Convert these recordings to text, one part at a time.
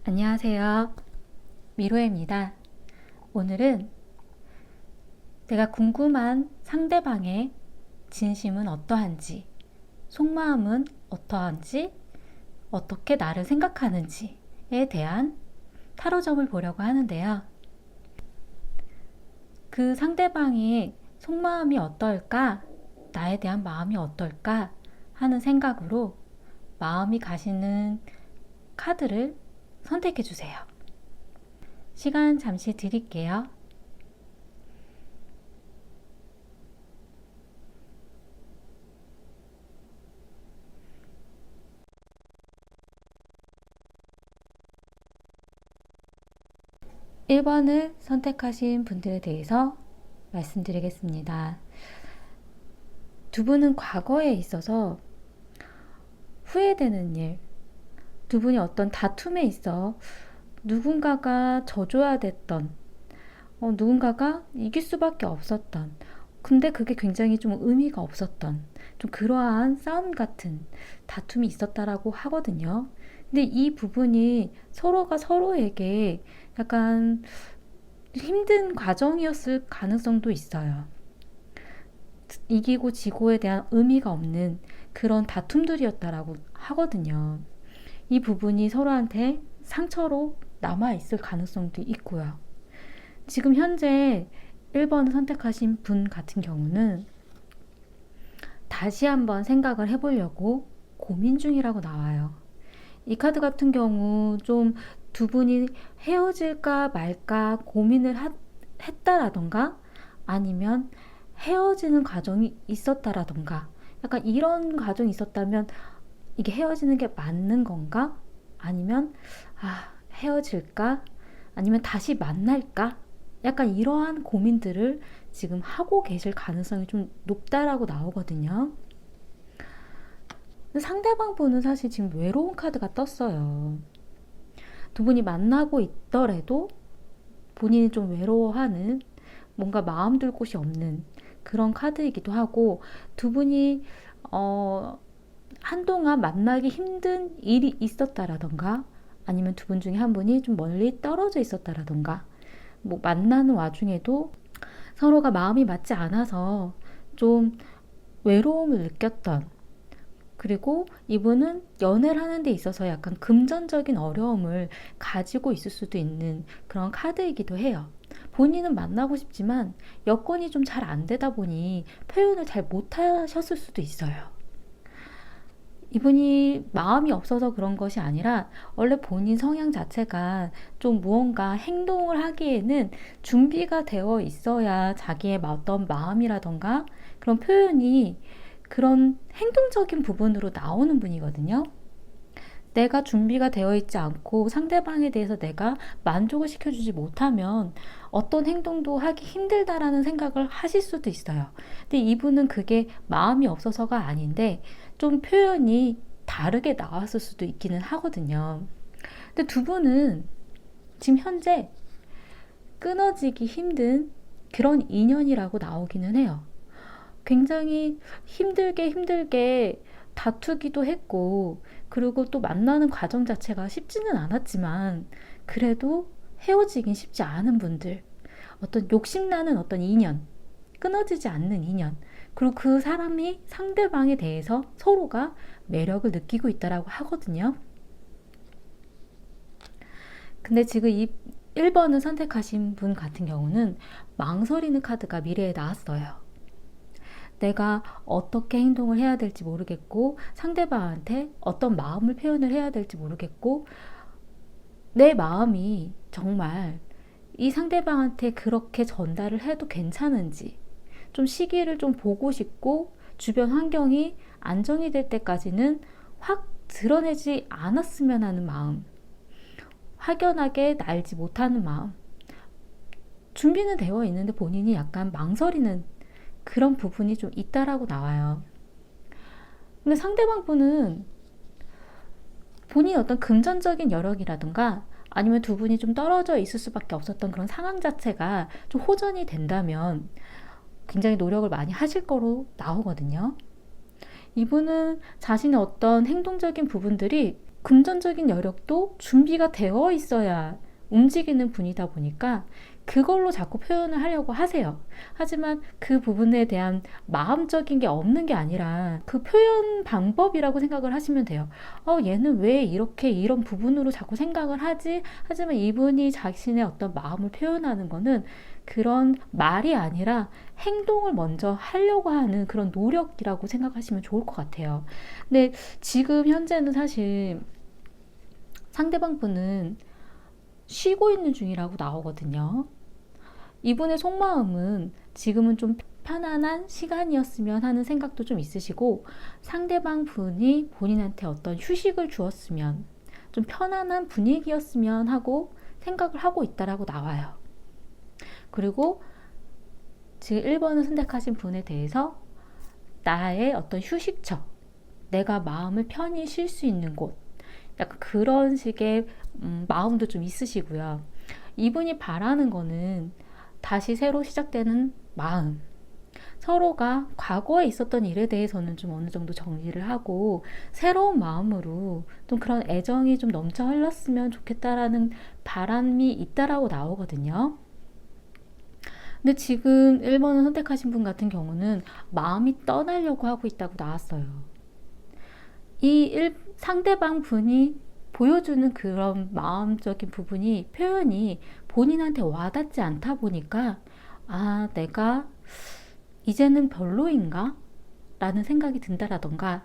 안녕하세요. 미로입니다. 오늘은 내가 궁금한 상대방의 진심은 어떠한지, 속마음은 어떠한지, 어떻게 나를 생각하는지에 대한 타로점을 보려고 하는데요. 그 상대방의 속마음이 어떨까, 나에 대한 마음이 어떨까 하는 생각으로 마음이 가시는 카드를 선택해 주세요. 시간 잠시 드릴게요. 일 번을 선택하신 분들에 대해서 말씀드리겠습니다. 두 분은 과거에 있어서 후회되는 일, 두 분이 어떤 다툼에 있어 누군가가 져줘야 됐던, 누군가가 이길 수밖에 없었던, 근데 그게 굉장히 좀 의미가 없었던, 좀 그러한 싸움 같은 다툼이 있었다라고 하거든요. 근데 이 부분이 서로가 서로에게 약간 힘든 과정이었을 가능성도 있어요. 이기고 지고에 대한 의미가 없는 그런 다툼들이었다라고 하거든요. 이 부분이 서로한테 상처로 남아있을 가능성도 있고요. 지금 현재 1번을 선택하신 분 같은 경우는 다시 한번 생각을 해보려고 고민 중이라고 나와요. 이 카드 같은 경우 좀 두 분이 헤어질까 말까 고민을 했다라던가 아니면 헤어지는 과정이 있었다라던가 약간 이런 과정이 있었다면 이게 헤어지는 게 맞는 건가? 아니면 헤어질까? 아니면 다시 만날까? 약간 이러한 고민들을 지금 하고 계실 가능성이 좀 높다라고 나오거든요. 상대방 분은 사실 지금 외로운 카드가 떴어요. 두 분이 만나고 있더라도 본인이 좀 외로워하는, 뭔가 마음 둘 곳이 없는 그런 카드이기도 하고, 두 분이 한동안 만나기 힘든 일이 있었다라던가 아니면 두 분 중에 한 분이 좀 멀리 떨어져 있었다라던가, 뭐 만나는 와중에도 서로가 마음이 맞지 않아서 좀 외로움을 느꼈던, 그리고 이분은 연애를 하는 데 있어서 약간 금전적인 어려움을 가지고 있을 수도 있는 그런 카드이기도 해요. 본인은 만나고 싶지만 여건이 좀 잘 안 되다 보니 표현을 잘 못하셨을 수도 있어요. 이분이 마음이 없어서 그런 것이 아니라 원래 본인 성향 자체가 좀 무언가 행동을 하기에는 준비가 되어 있어야 자기의 어떤 마음이라던가 그런 표현이 그런 행동적인 부분으로 나오는 분이거든요. 내가 준비가 되어 있지 않고 상대방에 대해서 내가 만족을 시켜주지 못하면 어떤 행동도 하기 힘들다라는 생각을 하실 수도 있어요. 근데 이분은 그게 마음이 없어서가 아닌데 좀 표현이 다르게 나왔을 수도 있기는 하거든요. 근데 두 분은 지금 현재 끊어지기 힘든 그런 인연이라고 나오기는 해요. 굉장히 힘들게 다투기도 했고, 그리고 또 만나는 과정 자체가 쉽지는 않았지만 그래도 헤어지긴 쉽지 않은 분들, 어떤 욕심나는 어떤 인연, 끊어지지 않는 인연, 그리고 그 사람이 상대방에 대해서 서로가 매력을 느끼고 있다라고 하거든요. 근데 지금 이 1번을 선택하신 분 같은 경우는 망설이는 카드가 미래에 나왔어요. 내가 어떻게 행동을 해야 될지 모르겠고, 상대방한테 어떤 마음을 표현을 해야 될지 모르겠고, 내 마음이 정말 이 상대방한테 그렇게 전달을 해도 괜찮은지, 좀 시기를 좀 보고 싶고, 주변 환경이 안정이 될 때까지는 확 드러내지 않았으면 하는 마음, 확연하게 날지 못하는 마음, 준비는 되어 있는데 본인이 약간 망설이는 그런 부분이 좀 있다라고 나와요. 근데 상대방 분은 본인의 어떤 금전적인 여력이라든가 아니면 두 분이 좀 떨어져 있을 수밖에 없었던 그런 상황 자체가 좀 호전이 된다면 굉장히 노력을 많이 하실 거로 나오거든요. 이분은 자신의 어떤 행동적인 부분들이 금전적인 여력도 준비가 되어 있어야 움직이는 분이다 보니까 그걸로 자꾸 표현을 하려고 하세요. 하지만 그 부분에 대한 마음적인 게 없는 게 아니라 그 표현 방법이라고 생각을 하시면 돼요. 얘는 왜 이렇게 이런 부분으로 자꾸 생각을 하지? 하지만 이분이 자신의 어떤 마음을 표현하는 거는 그런 말이 아니라 행동을 먼저 하려고 하는 그런 노력이라고 생각하시면 좋을 것 같아요. 근데 지금 현재는 사실 상대방 분은 쉬고 있는 중이라고 나오거든요. 이분의 속마음은 지금은 좀 편안한 시간이었으면 하는 생각도 좀 있으시고, 상대방 분이 본인한테 어떤 휴식을 주었으면, 좀 편안한 분위기였으면 하고 생각을 하고 있다라고 나와요. 그리고 지금 1번을 선택하신 분에 대해서 나의 어떤 휴식처, 내가 마음을 편히 쉴 수 있는 곳, 약간 그런 식의 마음도 좀 있으시고요. 이분이 바라는 거는 다시 새로 시작되는 마음, 서로가 과거에 있었던 일에 대해서는 좀 어느 정도 정리를 하고 새로운 마음으로 좀 그런 애정이 좀 넘쳐 흘렀으면 좋겠다라는 바람이 있다라고 나오거든요. 근데 지금 1번을 선택하신 분 같은 경우는 마음이 떠나려고 하고 있다고 나왔어요. 상대방 분이 보여주는 그런 마음적인 부분이, 표현이 본인한테 와닿지 않다 보니까 내가 이제는 별로인가? 라는 생각이 든다라던가,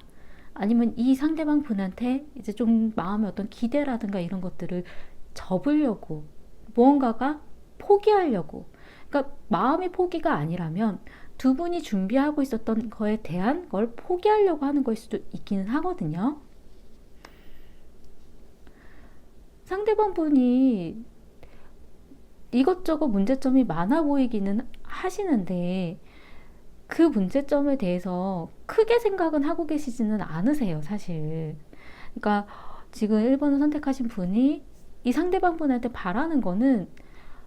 아니면 이 상대방 분한테 이제 좀 마음의 어떤 기대라든가 이런 것들을 접으려고, 무언가가 포기하려고, 그러니까 마음의 포기가 아니라면 두 분이 준비하고 있었던 거에 대한 걸 포기하려고 하는 걸 수도 있기는 하거든요. 상대방 분이 이것저것 문제점이 많아 보이기는 하시는데 그 문제점에 대해서 크게 생각은 하고 계시지는 않으세요, 사실. 그러니까 지금 1번을 선택하신 분이 이 상대방 분한테 바라는 거는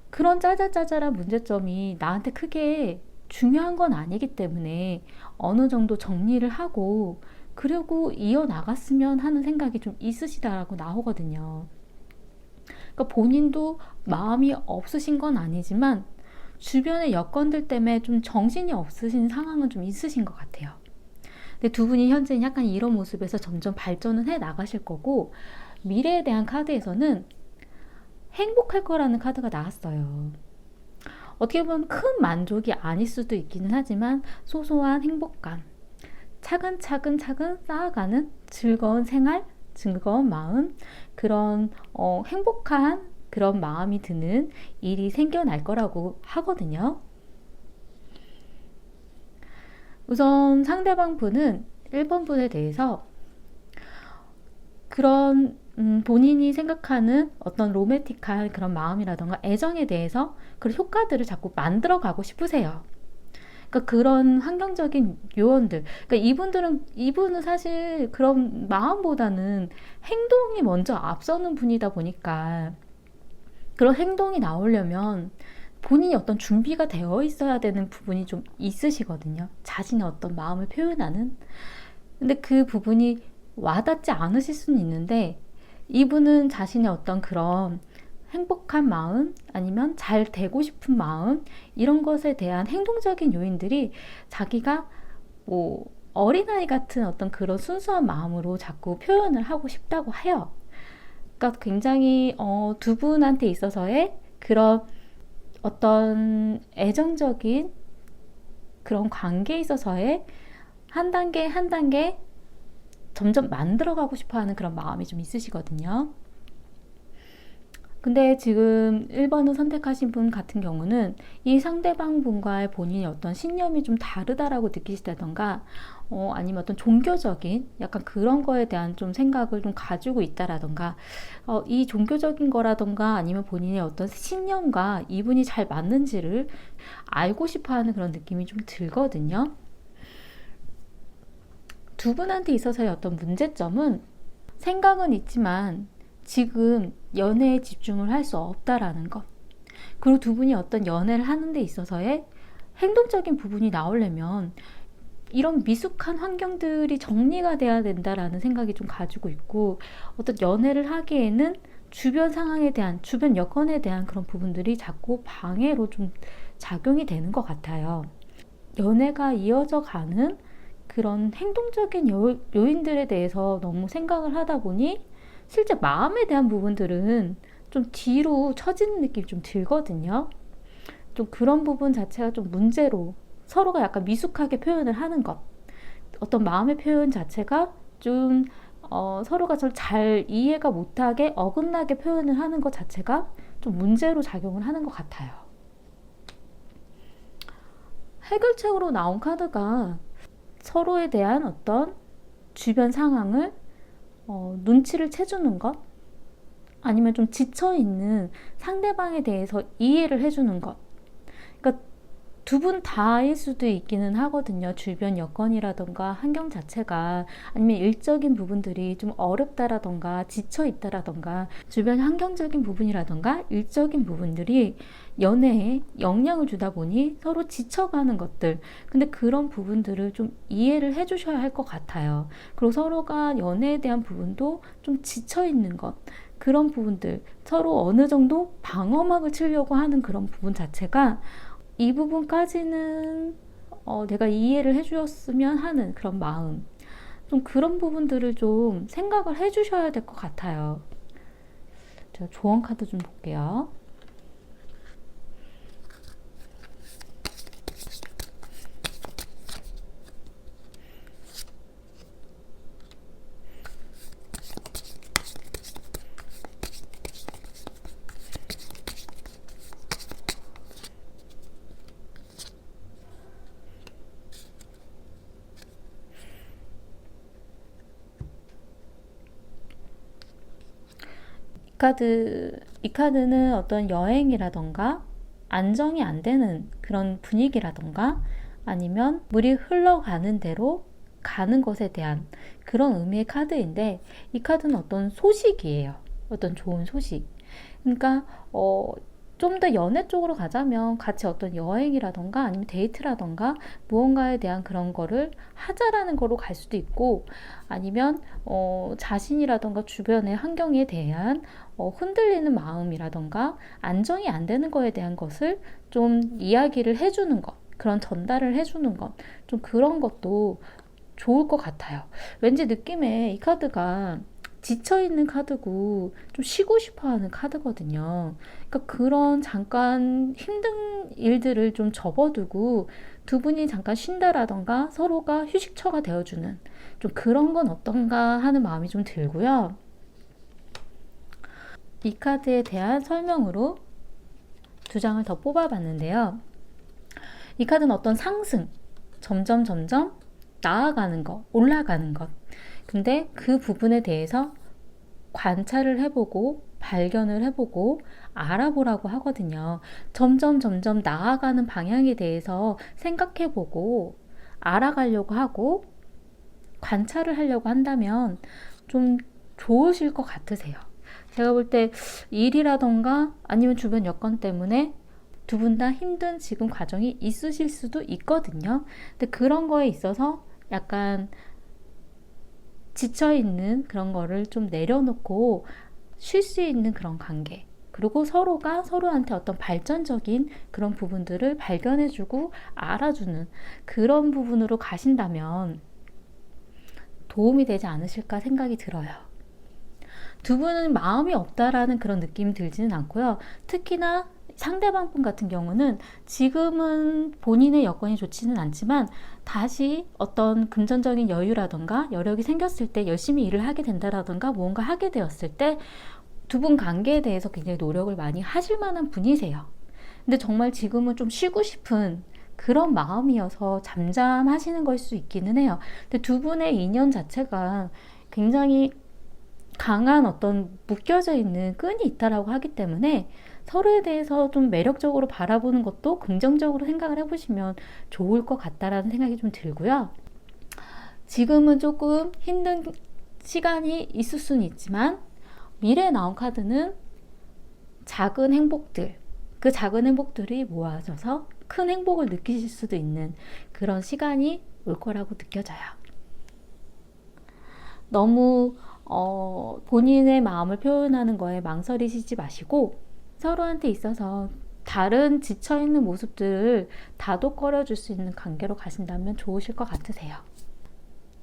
그런 짜잘짜잘한 문제점이 나한테 크게 중요한 건 아니기 때문에 어느 정도 정리를 하고 그리고 이어나갔으면 하는 생각이 좀 있으시다라고 나오거든요. 그러니까 본인도 마음이 없으신 건 아니지만 주변의 여건들 때문에 좀 정신이 없으신 상황은 좀 있으신 것 같아요. 근데 두 분이 현재는 약간 이런 모습에서 점점 발전은 해 나가실 거고, 미래에 대한 카드에서는 행복할 거라는 카드가 나왔어요. 어떻게 보면 큰 만족이 아닐 수도 있기는 하지만 소소한 행복감, 차근차근 쌓아가는 즐거운 생활, 즐거운 마음, 그런 행복한 그런 마음이 드는 일이 생겨날 거라고 하거든요. 우선 상대방 분은 1번 분에 대해서 그런 본인이 생각하는 어떤 로맨틱한 그런 마음이라던가 애정에 대해서 그런 효과들을 자꾸 만들어 가고 싶으세요. 그러니까 그런 환경적인 요원들, 그러니까 이분은 사실 그런 마음보다는 행동이 먼저 앞서는 분이다 보니까 그런 행동이 나오려면 본인이 어떤 준비가 되어 있어야 되는 부분이 좀 있으시거든요. 자신의 어떤 마음을 표현하는. 근데 그 부분이 와닿지 않으실 수는 있는데, 이분은 자신의 어떤 그런 행복한 마음, 아니면 잘 되고 싶은 마음, 이런 것에 대한 행동적인 요인들이 자기가 뭐 어린아이 같은 어떤 그런 순수한 마음으로 자꾸 표현을 하고 싶다고 해요. 그러니까 굉장히 두 분한테 있어서의 그런 어떤 애정적인 그런 관계에 있어서의 한 단계 한 단계 점점 만들어가고 싶어하는 그런 마음이 좀 있으시거든요. 근데 지금 1번을 선택하신 분 같은 경우는 이 상대방 분과의 본인의 어떤 신념이 좀 다르다라고 느끼시다던가, 아니면 어떤 종교적인 약간 그런 거에 대한 좀 생각을 좀 가지고 있다라던가, 이 종교적인 거라던가 아니면 본인의 어떤 신념과 이분이 잘 맞는지를 알고 싶어 하는 그런 느낌이 좀 들거든요. 두 분한테 있어서의 어떤 문제점은, 생각은 있지만 지금 연애에 집중을 할 수 없다라는 것, 그리고 두 분이 어떤 연애를 하는 데 있어서의 행동적인 부분이 나오려면 이런 미숙한 환경들이 정리가 돼야 된다라는 생각이 좀 가지고 있고, 어떤 연애를 하기에는 주변 상황에 대한, 주변 여건에 대한 그런 부분들이 자꾸 방해로 좀 작용이 되는 것 같아요. 연애가 이어져 가는 그런 행동적인 요인들에 대해서 너무 생각을 하다 보니 실제 마음에 대한 부분들은 좀 뒤로 처지는 느낌이 좀 들거든요. 좀 그런 부분 자체가 좀 문제로, 서로가 약간 미숙하게 표현을 하는 것, 어떤 마음의 표현 자체가 좀 서로가 잘 이해가 못하게 어긋나게 표현을 하는 것 자체가 좀 문제로 작용을 하는 것 같아요. 해결책으로 나온 카드가 서로에 대한 어떤 주변 상황을 눈치를 채주는 것, 아니면 좀 지쳐있는 상대방에 대해서 이해를 해주는 것. 그러니까 두 분 다일 수도 있기는 하거든요. 주변 여건이라던가 환경 자체가, 아니면 일적인 부분들이 좀 어렵다라던가 지쳐있다라던가 주변 환경적인 부분이라던가 일적인 부분들이 연애에 영향을 주다 보니 서로 지쳐가는 것들, 근데 그런 부분들을 좀 이해를 해주셔야 할 것 같아요. 그리고 서로가 연애에 대한 부분도 좀 지쳐있는 것, 그런 부분들, 서로 어느 정도 방어막을 치려고 하는 그런 부분 자체가 이 부분까지는 내가 이해를 해주었으면 하는 그런 마음, 좀 그런 부분들을 좀 생각을 해주셔야 될 것 같아요. 제가 조언 카드 좀 볼게요. 이 카드는 어떤 여행이라던가 안정이 안 되는 그런 분위기라던가 아니면 물이 흘러가는 대로 가는 것에 대한 그런 의미의 카드인데, 이 카드는 어떤 소식이에요. 어떤 좋은 소식. 그러니까 좀 더 연애 쪽으로 가자면 같이 어떤 여행이라던가 아니면 데이트라던가 무언가에 대한 그런 거를 하자라는 거로 갈 수도 있고, 아니면 자신이라던가 주변의 환경에 대한 흔들리는 마음이라던가 안정이 안 되는 거에 대한 것을 좀 이야기를 해주는 것, 그런 전달을 해주는 것, 좀 그런 것도 좋을 것 같아요. 왠지 느낌에 이 카드가 지쳐있는 카드고 좀 쉬고 싶어 하는 카드거든요. 그러니까 그런 잠깐 힘든 일들을 좀 접어두고 두 분이 잠깐 쉰다라던가 서로가 휴식처가 되어주는 좀 그런 건 어떤가 하는 마음이 좀 들고요. 이 카드에 대한 설명으로 두 장을 더 뽑아봤는데요. 이 카드는 어떤 상승, 점점 나아가는 것, 올라가는 것. 근데 그 부분에 대해서 관찰을 해보고 발견을 해보고 알아보라고 하거든요. 점점 나아가는 방향에 대해서 생각해보고 알아가려고 하고 관찰을 하려고 한다면 좀 좋으실 것 같으세요. 제가 볼 때 일이라던가 아니면 주변 여건 때문에 두 분 다 힘든 지금 과정이 있으실 수도 있거든요. 근데 그런 거에 있어서 약간 지쳐있는 그런 거를 좀 내려놓고 쉴 수 있는 그런 관계, 그리고 서로가 서로한테 어떤 발전적인 그런 부분들을 발견해주고 알아주는 그런 부분으로 가신다면 도움이 되지 않으실까 생각이 들어요. 두 분은 마음이 없다라는 그런 느낌이 들지는 않고요. 특히나 상대방 분 같은 경우는 지금은 본인의 여건이 좋지는 않지만 다시 어떤 금전적인 여유라던가 여력이 생겼을 때 열심히 일을 하게 된다라던가 무언가 하게 되었을 때 두 분 관계에 대해서 굉장히 노력을 많이 하실 만한 분이세요. 근데 정말 지금은 좀 쉬고 싶은 그런 마음이어서 잠잠하시는 걸 수 있기는 해요. 근데 두 분의 인연 자체가 굉장히 강한 어떤 묶여져 있는 끈이 있다라고 하기 때문에 서로에 대해서 좀 매력적으로 바라보는 것도 긍정적으로 생각을 해보시면 좋을 것 같다라는 생각이 좀 들고요. 지금은 조금 힘든 시간이 있을 수는 있지만 미래에 나온 카드는 작은 행복들, 그 작은 행복들이 모아져서 큰 행복을 느끼실 수도 있는 그런 시간이 올 거라고 느껴져요. 너무 본인의 마음을 표현하는 거에 망설이시지 마시고 서로한테 있어서 다른 지쳐있는 모습들을 다독거려 줄 수 있는 관계로 가신다면 좋으실 것 같으세요.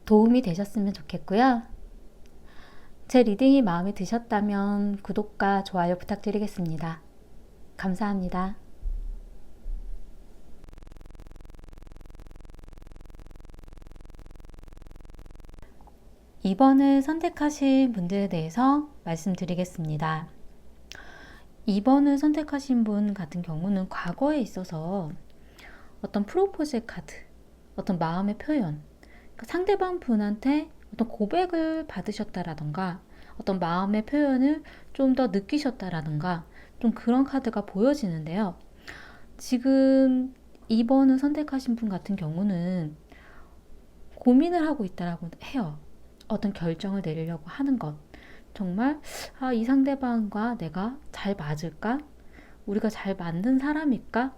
도움이 되셨으면 좋겠고요. 제 리딩이 마음에 드셨다면 구독과 좋아요 부탁드리겠습니다. 감사합니다. 이번을 선택하신 분들에 대해서 말씀드리겠습니다. 2번을 선택하신 분 같은 경우는 과거에 있어서 어떤 프로포즈 카드, 어떤 마음의 표현, 그러니까 상대방 분한테 어떤 고백을 받으셨다라던가 어떤 마음의 표현을 좀 더 느끼셨다라던가 좀 그런 카드가 보여지는데요. 지금 2번을 선택하신 분 같은 경우는 고민을 하고 있다라고 해요. 어떤 결정을 내리려고 하는 것. 정말 이 상대방과 내가 잘 맞을까? 우리가 잘 맞는 사람일까?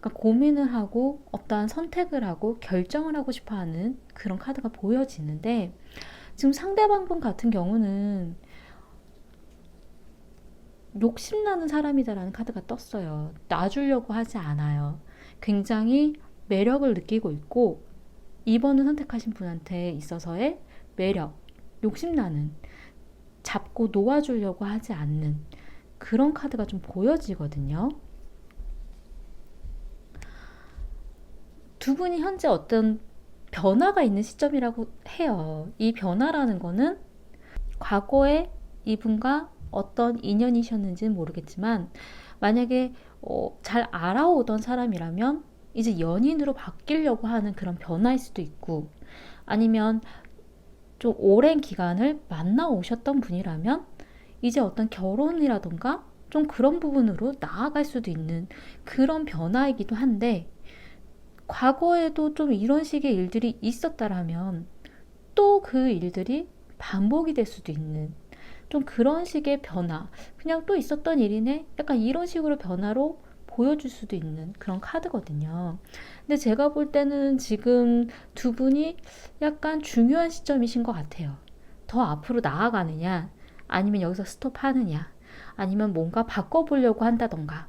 그러니까 고민을 하고 어떠한 선택을 하고 결정을 하고 싶어하는 그런 카드가 보여지는데 지금 상대방 분 같은 경우는 욕심나는 사람이다라는 카드가 떴어요. 놔주려고 하지 않아요. 굉장히 매력을 느끼고 있고 2번을 선택하신 분한테 있어서의 매력, 욕심나는, 잡고 놓아주려고 하지 않는 그런 카드가 좀 보여지거든요. 두 분이 현재 어떤 변화가 있는 시점이라고 해요. 이 변화라는 거는 과거에 이분과 어떤 인연이셨는지는 모르겠지만 만약에 잘 알아오던 사람이라면 이제 연인으로 바뀌려고 하는 그런 변화일 수도 있고 아니면 좀 오랜 기간을 만나오셨던 분이라면 이제 어떤 결혼이라던가 좀 그런 부분으로 나아갈 수도 있는 그런 변화이기도 한데 과거에도 좀 이런 식의 일들이 있었다라면 또 그 일들이 반복이 될 수도 있는 좀 그런 식의 변화, 그냥 또 있었던 일이네? 약간 이런 식으로 변화로 보여줄 수도 있는 그런 카드거든요. 근데 제가 볼 때는 지금 두 분이 약간 중요한 시점이신 것 같아요. 더 앞으로 나아가느냐, 아니면 여기서 스톱하느냐, 아니면 뭔가 바꿔보려고 한다던가.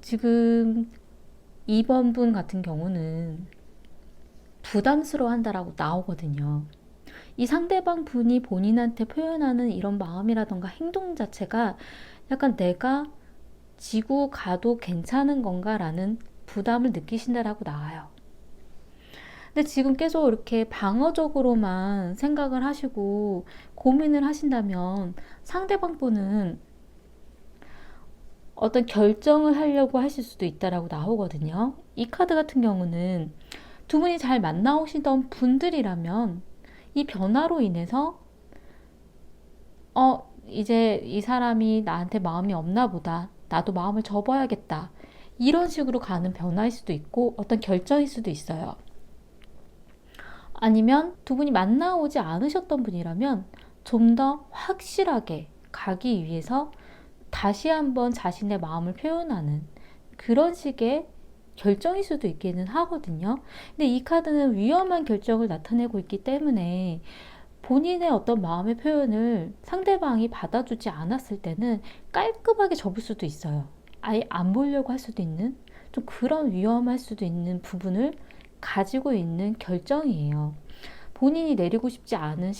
지금 2번 분 같은 경우는 부담스러워 한다라고 나오거든요. 이 상대방 분이 본인한테 표현하는 이런 마음이라던가 행동 자체가 약간 내가 지고 가도 괜찮은 건가라는 부담을 느끼신다라고 나와요. 근데 지금 계속 이렇게 방어적으로만 생각을 하시고 고민을 하신다면 상대방 분은 어떤 결정을 하려고 하실 수도 있다라고 나오거든요. 이 카드 같은 경우는 두 분이 잘 만나오시던 분들이라면 이 변화로 인해서 이제 이 사람이 나한테 마음이 없나 보다. 나도 마음을 접어야겠다. 이런 식으로 가는 변화일 수도 있고 어떤 결정일 수도 있어요. 아니면 두 분이 만나오지 않으셨던 분이라면 좀 더 확실하게 가기 위해서 다시 한번 자신의 마음을 표현하는 그런 식의 결정일 수도 있기는 하거든요. 근데 이 카드는 위험한 결정을 나타내고 있기 때문에 본인의 어떤 마음의 표현을 상대방이 받아주지 않았을 때는 깔끔하게 접을 수도 있어요. 아예 안 보려고 할 수도 있는 좀 그런 위험할 수도 있는 부분을 가지고 있는 결정이에요. 본인이 내리고 싶지 않은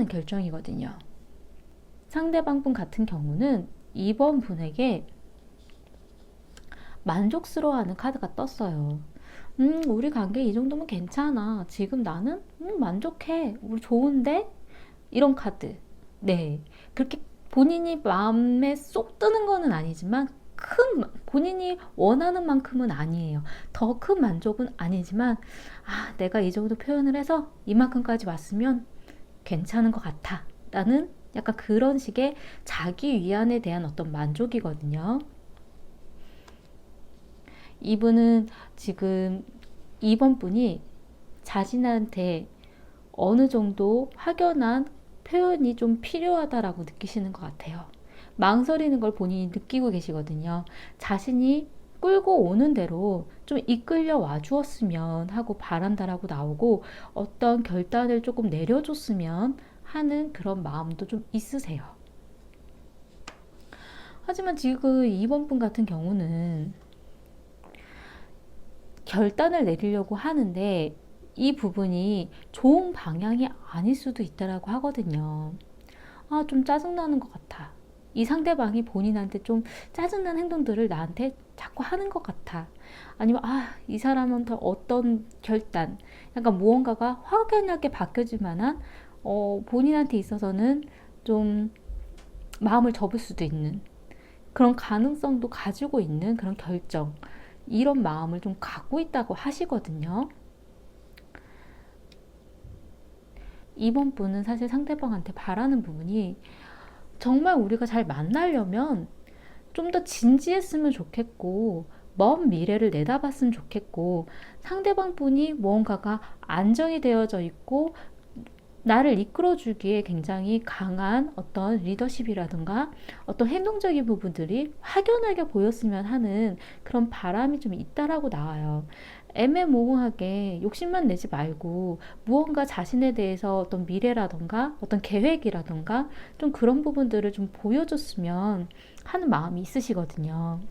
결정이거든요. 상대방 분 같은 경우는 2번 분에게 만족스러워하는 카드가 떴어요. 우리 관계 이 정도면 괜찮아. 지금 나는 만족해. 우리 좋은데? 이런 카드. 네. 그렇게 본인이 마음에 쏙 드는 거는 아니지만 본인이 원하는 만큼은 아니에요. 더 큰 만족은 아니지만 내가 이 정도 표현을 해서 이만큼까지 왔으면 괜찮은 것 같아. 라는 약간 그런 식의 자기 위안에 대한 어떤 만족이거든요. 이분은 지금 2번 분이 자신한테 어느 정도 확연한 표현이 좀 필요하다라고 느끼시는 것 같아요. 망설이는 걸 본인이 느끼고 계시거든요. 자신이 끌고 오는 대로 좀 이끌려 와 주었으면 하고 바란다라고 나오고, 어떤 결단을 조금 내려줬으면 하는 그런 마음도 좀 있으세요. 하지만 지금 2번 분 같은 경우는 결단을 내리려고 하는데 이 부분이 좋은 방향이 아닐 수도 있다라고 하거든요. 아, 좀 짜증나는 것 같아. 이 상대방이 본인한테 좀 짜증난 행동들을 나한테 자꾸 하는 것 같아. 아니면, 아, 이 사람한테 어떤 결단, 약간 무언가가 확연하게 바뀌어질 만한, 본인한테 있어서는 좀 마음을 접을 수도 있는 그런 가능성도 가지고 있는 그런 결정. 이런 마음을 좀 갖고 있다고 하시거든요. 이번 분은 사실 상대방한테 바라는 부분이, 정말 우리가 잘 만나려면 좀 더 진지했으면 좋겠고, 먼 미래를 내다봤으면 좋겠고, 상대방 분이 무언가가 안정이 되어져 있고 나를 이끌어주기에 굉장히 강한 어떤 리더십이라든가 어떤 행동적인 부분들이 확연하게 보였으면 하는 그런 바람이 좀 있다라고 나와요. 애매모호하게 욕심만 내지 말고 무언가 자신에 대해서 어떤 미래라던가 어떤 계획이라던가 좀 그런 부분들을 좀 보여줬으면 하는 마음이 있으시거든요.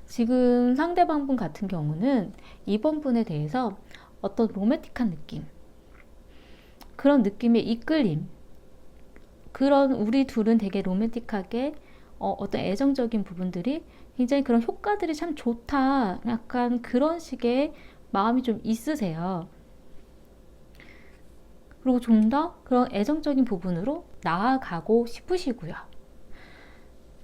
지금 상대방 분 같은 경우는 이번 분에 대해서 어떤 로맨틱한 느낌, 그런 느낌의 이끌림, 그런 우리 둘은 되게 로맨틱하게 어떤 애정적인 부분들이 굉장히 그런 효과들이 참 좋다, 약간 그런 식의 마음이 좀 있으세요. 그리고 좀 더 그런 애정적인 부분으로 나아가고 싶으시고요.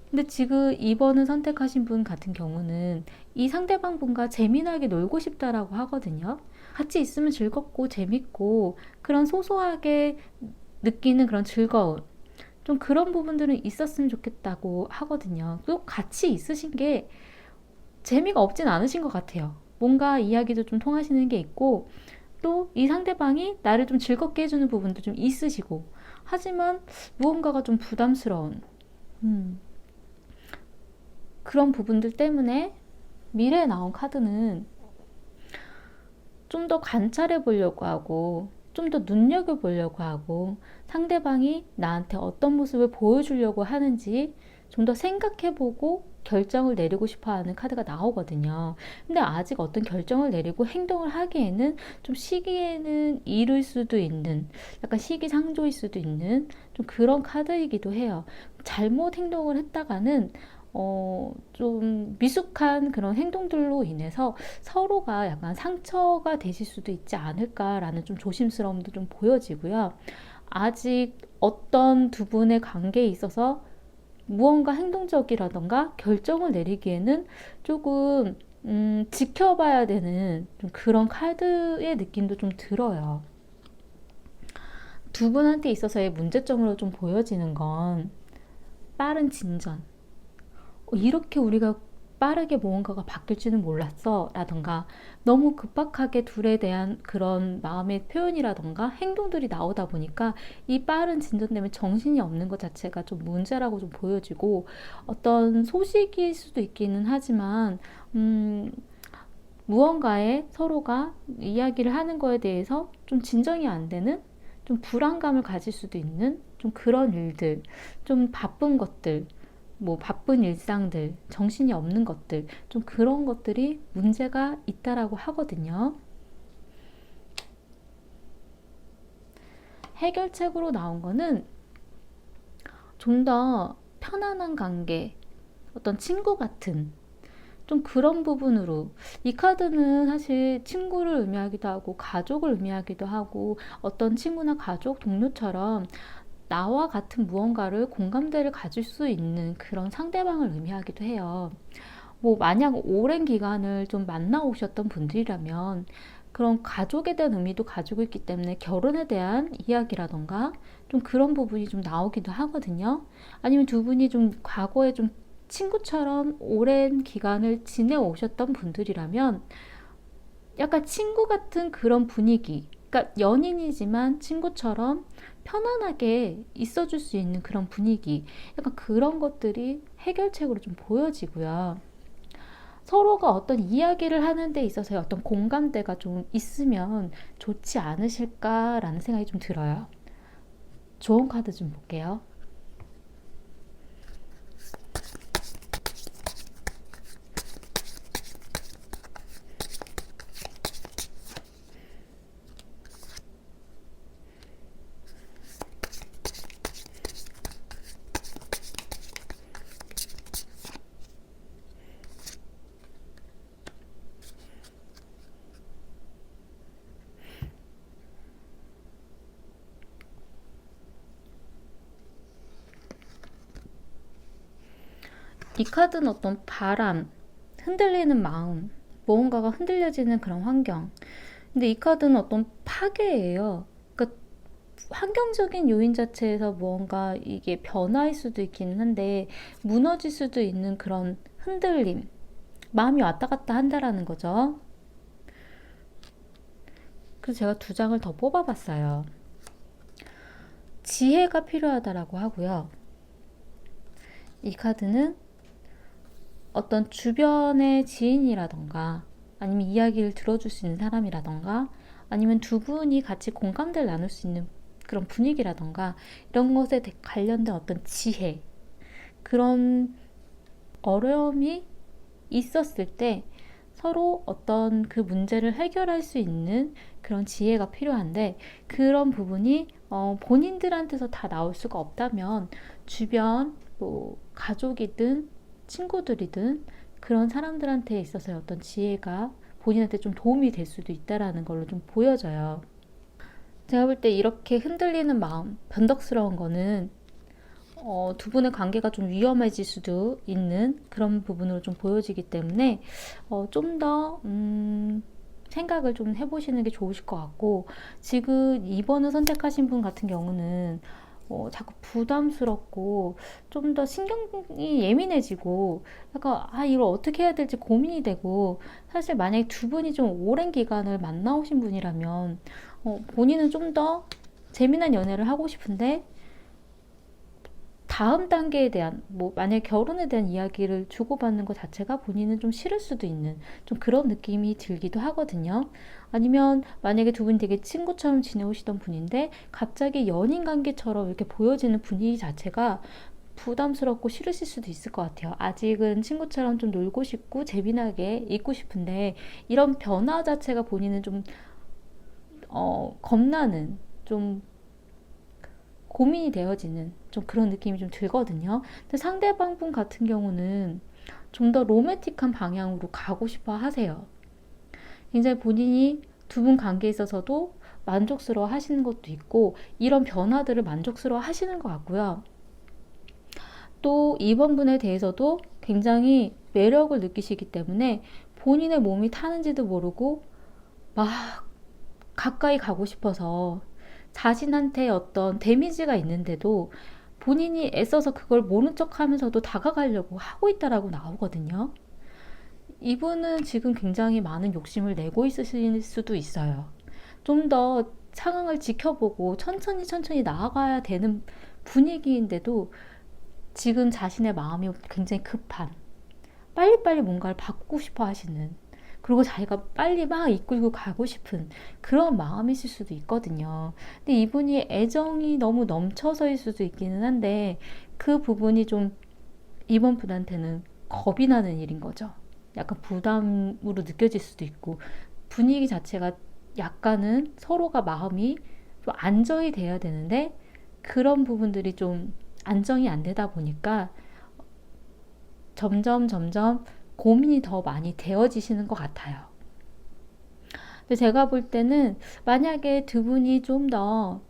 근데 지금 2번을 선택하신 분 같은 경우는 이 상대방 분과 재미나게 놀고 싶다라고 하거든요. 같이 있으면 즐겁고 재밌고 그런 소소하게 느끼는 그런 즐거움, 좀 그런 부분들은 있었으면 좋겠다고 하거든요. 또 같이 있으신 게 재미가 없진 않으신 것 같아요. 뭔가 이야기도 좀 통하시는 게 있고, 또 이 상대방이 나를 좀 즐겁게 해주는 부분도 좀 있으시고, 하지만 무언가가 좀 부담스러운 그런 부분들 때문에 미래에 나온 카드는 좀 더 관찰해 보려고 하고, 좀 더 눈여겨보려고 하고, 상대방이 나한테 어떤 모습을 보여주려고 하는지 좀 더 생각해보고 결정을 내리고 싶어 하는 카드가 나오거든요. 근데 아직 어떤 결정을 내리고 행동을 하기에는 좀 시기에는 이를 수도 있는, 약간 시기상조일 수도 있는 좀 그런 카드이기도 해요. 잘못 행동을 했다가는 좀 미숙한 그런 행동들로 인해서 서로가 약간 상처가 되실 수도 있지 않을까라는 좀 조심스러움도 좀 보여지고요. 아직 어떤 두 분의 관계에 있어서 무언가 행동적이라던가 결정을 내리기에는 조금 지켜봐야 되는 좀 그런 카드의 느낌도 좀 들어요. 두 분한테 있어서의 문제점으로 좀 보여지는 건 빠른 진전. 이렇게 우리가 빠르게 무언가가 바뀔지는 몰랐어 라던가, 너무 급박하게 둘에 대한 그런 마음의 표현이라던가 행동들이 나오다 보니까 이 빠른 진전 때문에 정신이 없는 것 자체가 좀 문제라고 좀 보여지고, 어떤 소식일 수도 있기는 하지만 무언가에 서로가 이야기를 하는 거에 대해서 좀 진정이 안 되는, 좀 불안감을 가질 수도 있는 좀 그런 일들, 좀 바쁜 것들, 뭐 바쁜 일상들, 정신이 없는 것들, 좀 그런 것들이 문제가 있다라고 하거든요. 해결책으로 나온 거는 좀 더 편안한 관계, 어떤 친구 같은 좀 그런 부분으로, 이 카드는 사실 친구를 의미하기도 하고 가족을 의미하기도 하고, 어떤 친구나 가족, 동료처럼 나와 같은 무언가를 공감대를 가질 수 있는 그런 상대방을 의미하기도 해요. 뭐 만약 오랜 기간을 좀 만나오셨던 분들이라면 그런 가족에 대한 의미도 가지고 있기 때문에 결혼에 대한 이야기라던가 좀 그런 부분이 좀 나오기도 하거든요. 아니면 두 분이 좀 과거에 좀 친구처럼 오랜 기간을 지내오셨던 분들이라면 약간 친구 같은 그런 분위기가 그러니까 연인이지만 친구처럼 편안하게 있어줄 수 있는 그런 분위기, 약간 그런 것들이 해결책으로 좀 보여지고요. 서로가 어떤 이야기를 하는 데 있어서의 어떤 공감대가 좀 있으면 좋지 않으실까라는 생각이 좀 들어요. 좋은 카드 좀 볼게요. 이 카드는 어떤 바람, 흔들리는 마음, 무언가가 흔들려지는 그런 환경. 근데 이 카드는 어떤 파괴예요. 그러니까 환경적인 요인 자체에서 무언가 이게 변화일 수도 있기는 한데 무너질 수도 있는 그런 흔들림, 마음이 왔다 갔다 한다라는 거죠. 그래서 제가 두 장을 더 뽑아봤어요. 지혜가 필요하다라고 하고요. 이 카드는 어떤 주변의 지인이라던가 아니면 이야기를 들어줄 수 있는 사람이라던가 아니면 두 분이 같이 공감대를 나눌 수 있는 그런 분위기라던가 이런 것에 관련된 어떤 지혜, 그런 어려움이 있었을 때 서로 어떤 그 문제를 해결할 수 있는 그런 지혜가 필요한데, 그런 부분이 본인들한테서 다 나올 수가 없다면 주변 뭐 가족이든 친구들이든 그런 사람들한테 있어서의 어떤 지혜가 본인한테 좀 도움이 될 수도 있다라는 걸로 좀 보여져요. 제가 볼 때 이렇게 흔들리는 마음, 변덕스러운 거는 두 분의 관계가 좀 위험해질 수도 있는 그런 부분으로 좀 보여지기 때문에 좀 더 생각을 좀 해보시는 게 좋으실 것 같고, 지금 2번을 선택하신 분 같은 경우는 자꾸 부담스럽고 좀 더 신경이 예민해지고 약간 이걸 어떻게 해야 될지 고민이 되고, 사실 만약에 두 분이 좀 오랜 기간을 만나오신 분이라면 본인은 좀 더 재미난 연애를 하고 싶은데 다음 단계에 대한 뭐 만약 결혼에 대한 이야기를 주고받는 것 자체가 본인은 좀 싫을 수도 있는 좀 그런 느낌이 들기도 하거든요. 아니면 만약에 두 분이 되게 친구처럼 지내오시던 분인데 갑자기 연인 관계처럼 이렇게 보여지는 분위기 자체가 부담스럽고 싫으실 수도 있을 것 같아요. 아직은 친구처럼 좀 놀고 싶고 재미나게 있고 싶은데 이런 변화 자체가 본인은 좀 겁나는, 좀 고민이 되어지는 좀 그런 느낌이 좀 들거든요. 근데 상대방 분 같은 경우는 좀 더 로맨틱한 방향으로 가고 싶어 하세요. 굉장히 본인이 두 분 관계에 있어서도 만족스러워 하시는 것도 있고 이런 변화들을 만족스러워 하시는 것 같고요. 또 이번 분에 대해서도 굉장히 매력을 느끼시기 때문에 본인의 몸이 타는지도 모르고 막 가까이 가고 싶어서 자신한테 어떤 데미지가 있는데도 본인이 애써서 그걸 모른 척 하면서도 다가가려고 하고 있다라고 나오거든요. 이분은 지금 굉장히 많은 욕심을 내고 있으실 수도 있어요. 좀 더 상황을 지켜보고 천천히 천천히 나아가야 되는 분위기인데도 지금 자신의 마음이 굉장히 급한, 빨리빨리 뭔가를 바꾸고 싶어 하시는, 그리고 자기가 빨리 막 이끌고 가고 싶은 그런 마음이실 수도 있거든요. 근데 이분이 애정이 너무 넘쳐서일 수도 있기는 한데 그 부분이 좀 이번 분한테는 겁이 나는 일인 거죠. 약간 부담으로 느껴질 수도 있고 분위기 자체가 약간은 서로가 마음이 좀 안정이 돼야 되는데 그런 부분들이 좀 안정이 안 되다 보니까 점점 고민이 더 많이 되어지시는 것 같아요. 근데 제가 볼 때는 만약에 두 분이 좀 더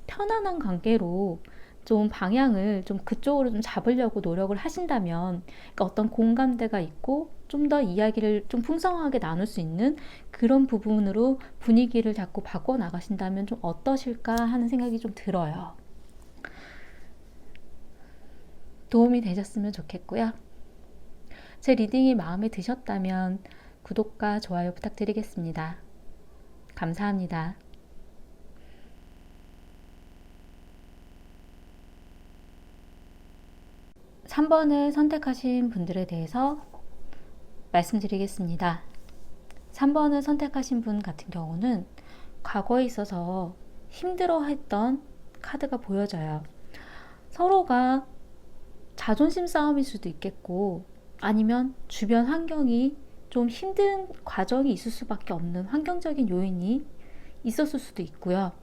편안한 관계로 좀 방향을 좀 그쪽으로 좀 잡으려고 노력을 하신다면, 그러니까 어떤 공감대가 있고 좀 더 이야기를 좀 풍성하게 나눌 수 있는 그런 부분으로 분위기를 자꾸 바꿔 나가신다면 좀 어떠실까 하는 생각이 좀 들어요. 도움이 되셨으면 좋겠고요. 제 리딩이 마음에 드셨다면 구독과 좋아요 부탁드리겠습니다. 감사합니다. 3번을 선택하신 분들에 대해서 말씀드리겠습니다. 3번을 선택하신 분 같은 경우는 과거에 있어서 힘들어했던 카드가 보여져요. 서로가 자존심 싸움일 수도 있겠고, 아니면 주변 환경이 좀 힘든 과정이 있을 수밖에 없는 환경적인 요인이 있었을 수도 있고요.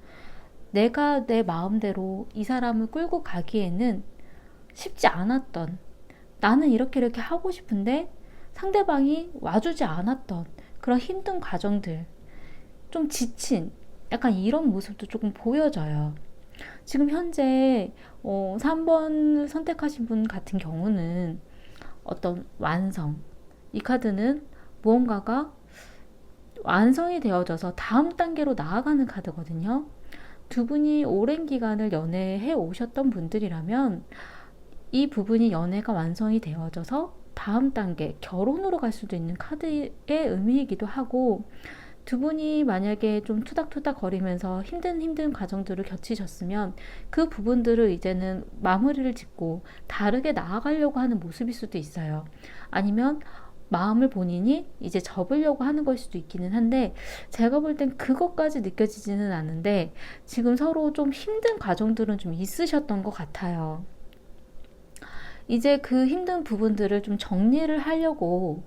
내가 내 마음대로 이 사람을 끌고 가기에는 쉽지 않았던, 나는 이렇게 하고 싶은데 상대방이 와주지 않았던 그런 힘든 과정들, 좀 지친 약간 이런 모습도 조금 보여져요. 지금 현재 3번 선택하신 분 같은 경우는 어떤 완성, 이 카드는 무언가가 완성이 되어져서 다음 단계로 나아가는 카드거든요. 두 분이 오랜 기간을 연애해 오셨던 분들이라면 이 부분이 연애가 완성이 되어져서 다음 단계 결혼으로 갈 수도 있는 카드의 의미이기도 하고, 두 분이 만약에 좀 투닥투닥 거리면서 힘든 과정들을 겪으셨으면 그 부분들을 이제는 마무리를 짓고 다르게 나아가려고 하는 모습일 수도 있어요. 아니면 마음을 본인이 이제 접으려고 하는 걸 수도 있기는 한데, 제가 볼 땐 그것까지 느껴지지는 않는데 지금 서로 좀 힘든 과정들은 좀 있으셨던 것 같아요. 이제 그 힘든 부분들을 좀 정리를 하려고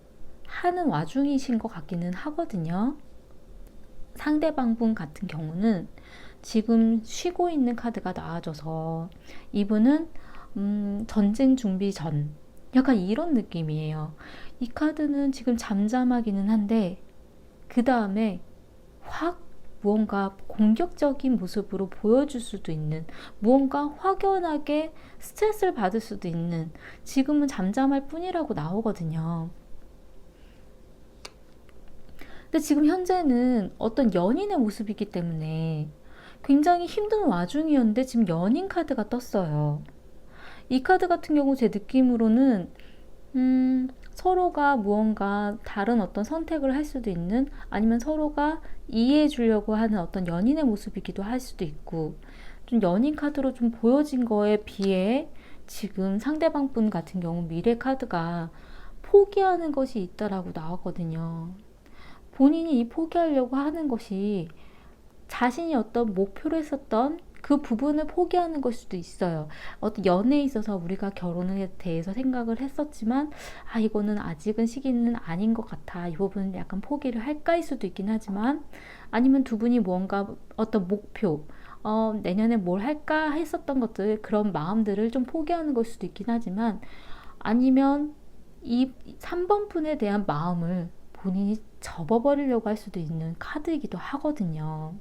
하는 와중이신 것 같기는 하거든요. 상대방 분 같은 경우는 지금 쉬고 있는 카드가 나와져서 이분은 전쟁 준비 전, 약간 이런 느낌이에요. 이 카드는 지금 잠잠하기는 한데 그 다음에 확 무언가 공격적인 모습으로 보여줄 수도 있는, 무언가 확연하게 스트레스를 받을 수도 있는, 지금은 잠잠할 뿐이라고 나오거든요. 근데 지금 현재는 어떤 연인의 모습이기 때문에 굉장히 힘든 와중이었는데 지금 연인 카드가 떴어요. 이 카드 같은 경우 제 느낌으로는 서로가 무언가 다른 어떤 선택을 할 수도 있는, 아니면 서로가 이해해 주려고 하는 어떤 연인의 모습이기도 할 수도 있고, 좀 연인 카드로 좀 보여진 거에 비해 지금 상대방 분 같은 경우 미래 카드가 포기하는 것이 있다라고 나왔거든요. 본인이 이 포기하려고 하는 것이 자신이 어떤 목표로 했었던 그 부분을 포기하는 걸 수도 있어요. 어떤 연애에 있어서 우리가 결혼에 대해서 생각을 했었지만, 이거는 아직은 시기는 아닌 것 같아, 이 부분은 약간 포기를 할까일 수도 있긴 하지만, 아니면 두 분이 뭔가 어떤 목표, 내년에 뭘 할까 했었던 것들, 그런 마음들을 좀 포기하는 걸 수도 있긴 하지만, 아니면 이 3번 분에 대한 마음을 본인이 접어버리려고 할 수도 있는 카드이기도 하거든요.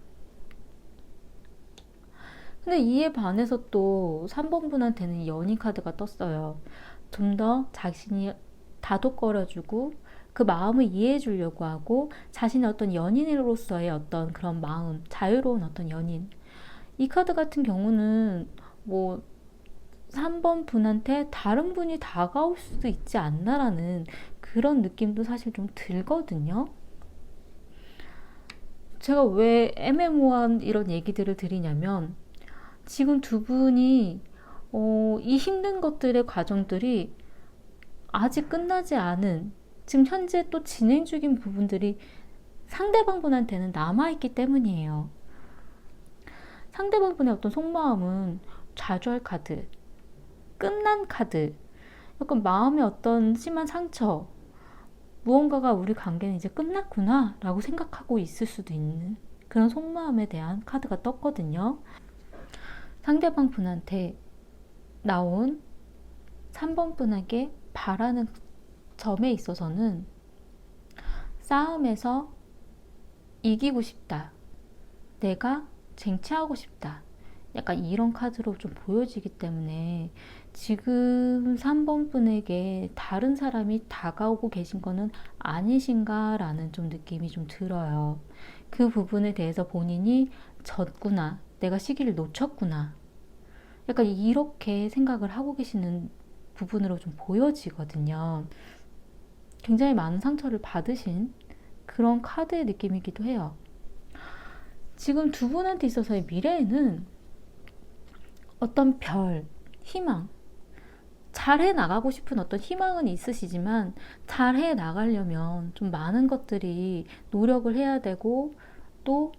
근데 이에 반해서 또 3번 분한테는 연인 카드가 떴어요. 좀 더 자신이 다독거려주고 그 마음을 이해해 주려고 하고, 자신의 어떤 연인으로서의 어떤 그런 마음, 자유로운 어떤 연인. 이 카드 같은 경우는 뭐 3번 분한테 다른 분이 다가올 수도 있지 않나라는 그런 느낌도 사실 좀 들거든요. 제가 왜 애매모호한 이런 얘기들을 드리냐면, 지금 두 분이 이 힘든 것들의 과정들이 아직 끝나지 않은, 지금 현재 또 진행 중인 부분들이 상대방 분한테는 남아있기 때문이에요. 상대방 분의 어떤 속마음은 좌절 카드, 끝난 카드, 약간 마음의 어떤 심한 상처, 무언가가 우리 관계는 이제 끝났구나 라고 생각하고 있을 수도 있는 그런 속마음에 대한 카드가 떴거든요. 상대방 분한테 나온 3번 분에게 바라는 점에 있어서는 싸움에서 이기고 싶다, 내가 쟁취하고 싶다, 약간 이런 카드로 좀 보여지기 때문에 지금 3번 분에게 다른 사람이 다가오고 계신 거는 아니신가 라는 좀 느낌이 좀 들어요. 그 부분에 대해서 본인이 졌구나, 내가 시기를 놓쳤구나, 약간 이렇게 생각을 하고 계시는 부분으로 좀 보여지거든요. 굉장히 많은 상처를 받으신 그런 카드의 느낌이기도 해요. 지금 두 분한테 있어서의 미래에는 어떤 별, 희망, 잘해 나가고 싶은 어떤 희망은 있으시지만 잘해 나가려면 좀 많은 것들이 노력을 해야 되고 또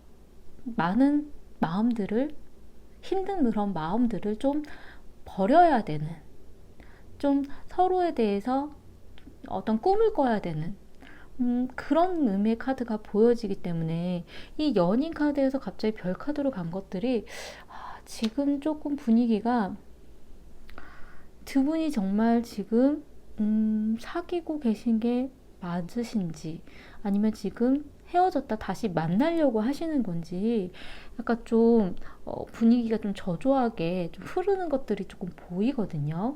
많은 마음들을 힘든 그런 마음들을 좀 버려야 되는 좀 서로에 대해서 어떤 꿈을 꿔야 되는 그런 의미의 카드가 보여지기 때문에 이 연인 카드에서 갑자기 별 카드로 간 것들이 지금 조금 분위기가 두 분이 정말 지금 사귀고 계신 게 맞으신지 아니면 지금 헤어졌다 다시 만나려고 하시는 건지 약간 좀 분위기가 좀 저조하게 좀 흐르는 것들이 조금 보이거든요.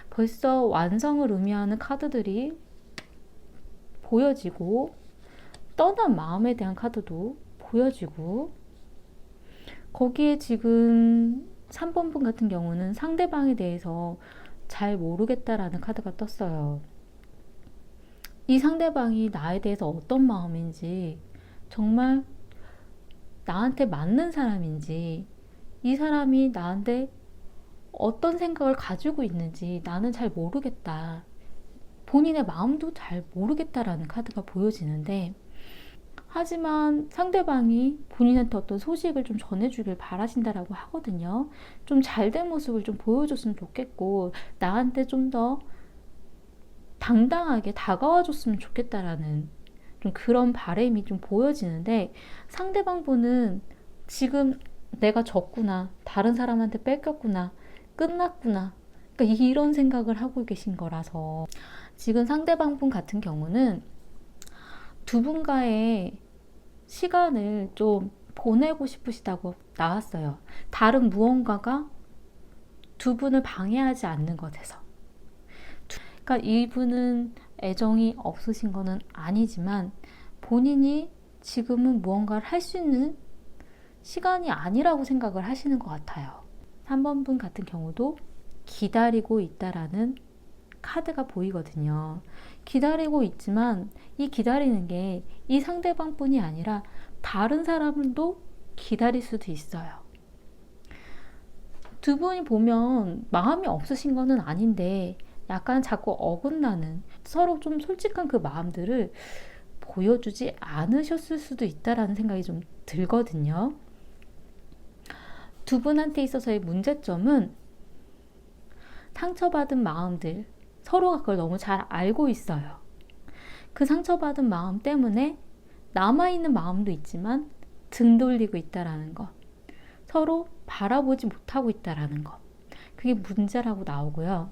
벌써 완성을 의미하는 카드들이 보여지고 떠난 마음에 대한 카드도 보여지고 거기에 지금 3번 분 같은 경우는 상대방에 대해서 잘 모르겠다라는 카드가 떴어요. 이 상대방이 나에 대해서 어떤 마음인지 정말 나한테 맞는 사람인지 이 사람이 나한테 어떤 생각을 가지고 있는지 나는 잘 모르겠다. 본인의 마음도 잘 모르겠다라는 카드가 보여지는데 하지만 상대방이 본인한테 어떤 소식을 좀 전해주길 바라신다라고 하거든요. 좀 잘된 모습을 좀 보여줬으면 좋겠고 나한테 좀 더 당당하게 다가와줬으면 좋겠다라는 좀 그런 바람이 좀 보여지는데 상대방 분은 지금 내가 졌구나, 다른 사람한테 뺏겼구나, 끝났구나, 그러니까 이런 생각을 하고 계신 거라서 지금 상대방 분 같은 경우는 두 분과의 시간을 좀 보내고 싶으시다고 나왔어요. 다른 무언가가 두 분을 방해하지 않는 것에서. 그러니까 이분은 애정이 없으신 거는 아니지만 본인이 지금은 무언가를 할 수 있는 시간이 아니라고 생각을 하시는 것 같아요. 3번 분 같은 경우도 기다리고 있다라는 카드가 보이거든요. 기다리고 있지만 이 기다리는 게 이 상대방 뿐이 아니라 다른 사람도 기다릴 수도 있어요. 두 분이 보면 마음이 없으신 거는 아닌데 약간 자꾸 어긋나는 서로 좀 솔직한 그 마음들을 보여주지 않으셨을 수도 있다라는 생각이 좀 들거든요. 두 분한테 있어서의 문제점은 상처받은 마음들, 서로가 그걸 너무 잘 알고 있어요. 그 상처받은 마음 때문에 남아있는 마음도 있지만 등 돌리고 있다라는 것, 서로 바라보지 못하고 있다라는 것, 그게 문제라고 나오고요.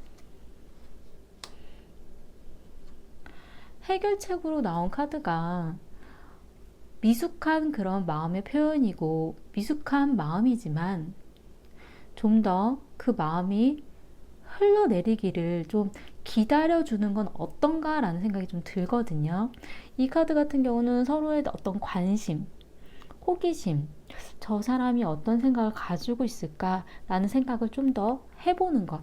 해결책으로 나온 카드가 미숙한 그런 마음의 표현이고 미숙한 마음이지만 좀 더 그 마음이 흘러내리기를 좀 기다려주는 건 어떤가 라는 생각이 좀 들거든요. 이 카드 같은 경우는 서로의 어떤 관심, 호기심, 저 사람이 어떤 생각을 가지고 있을까 라는 생각을 좀 더 해보는 것,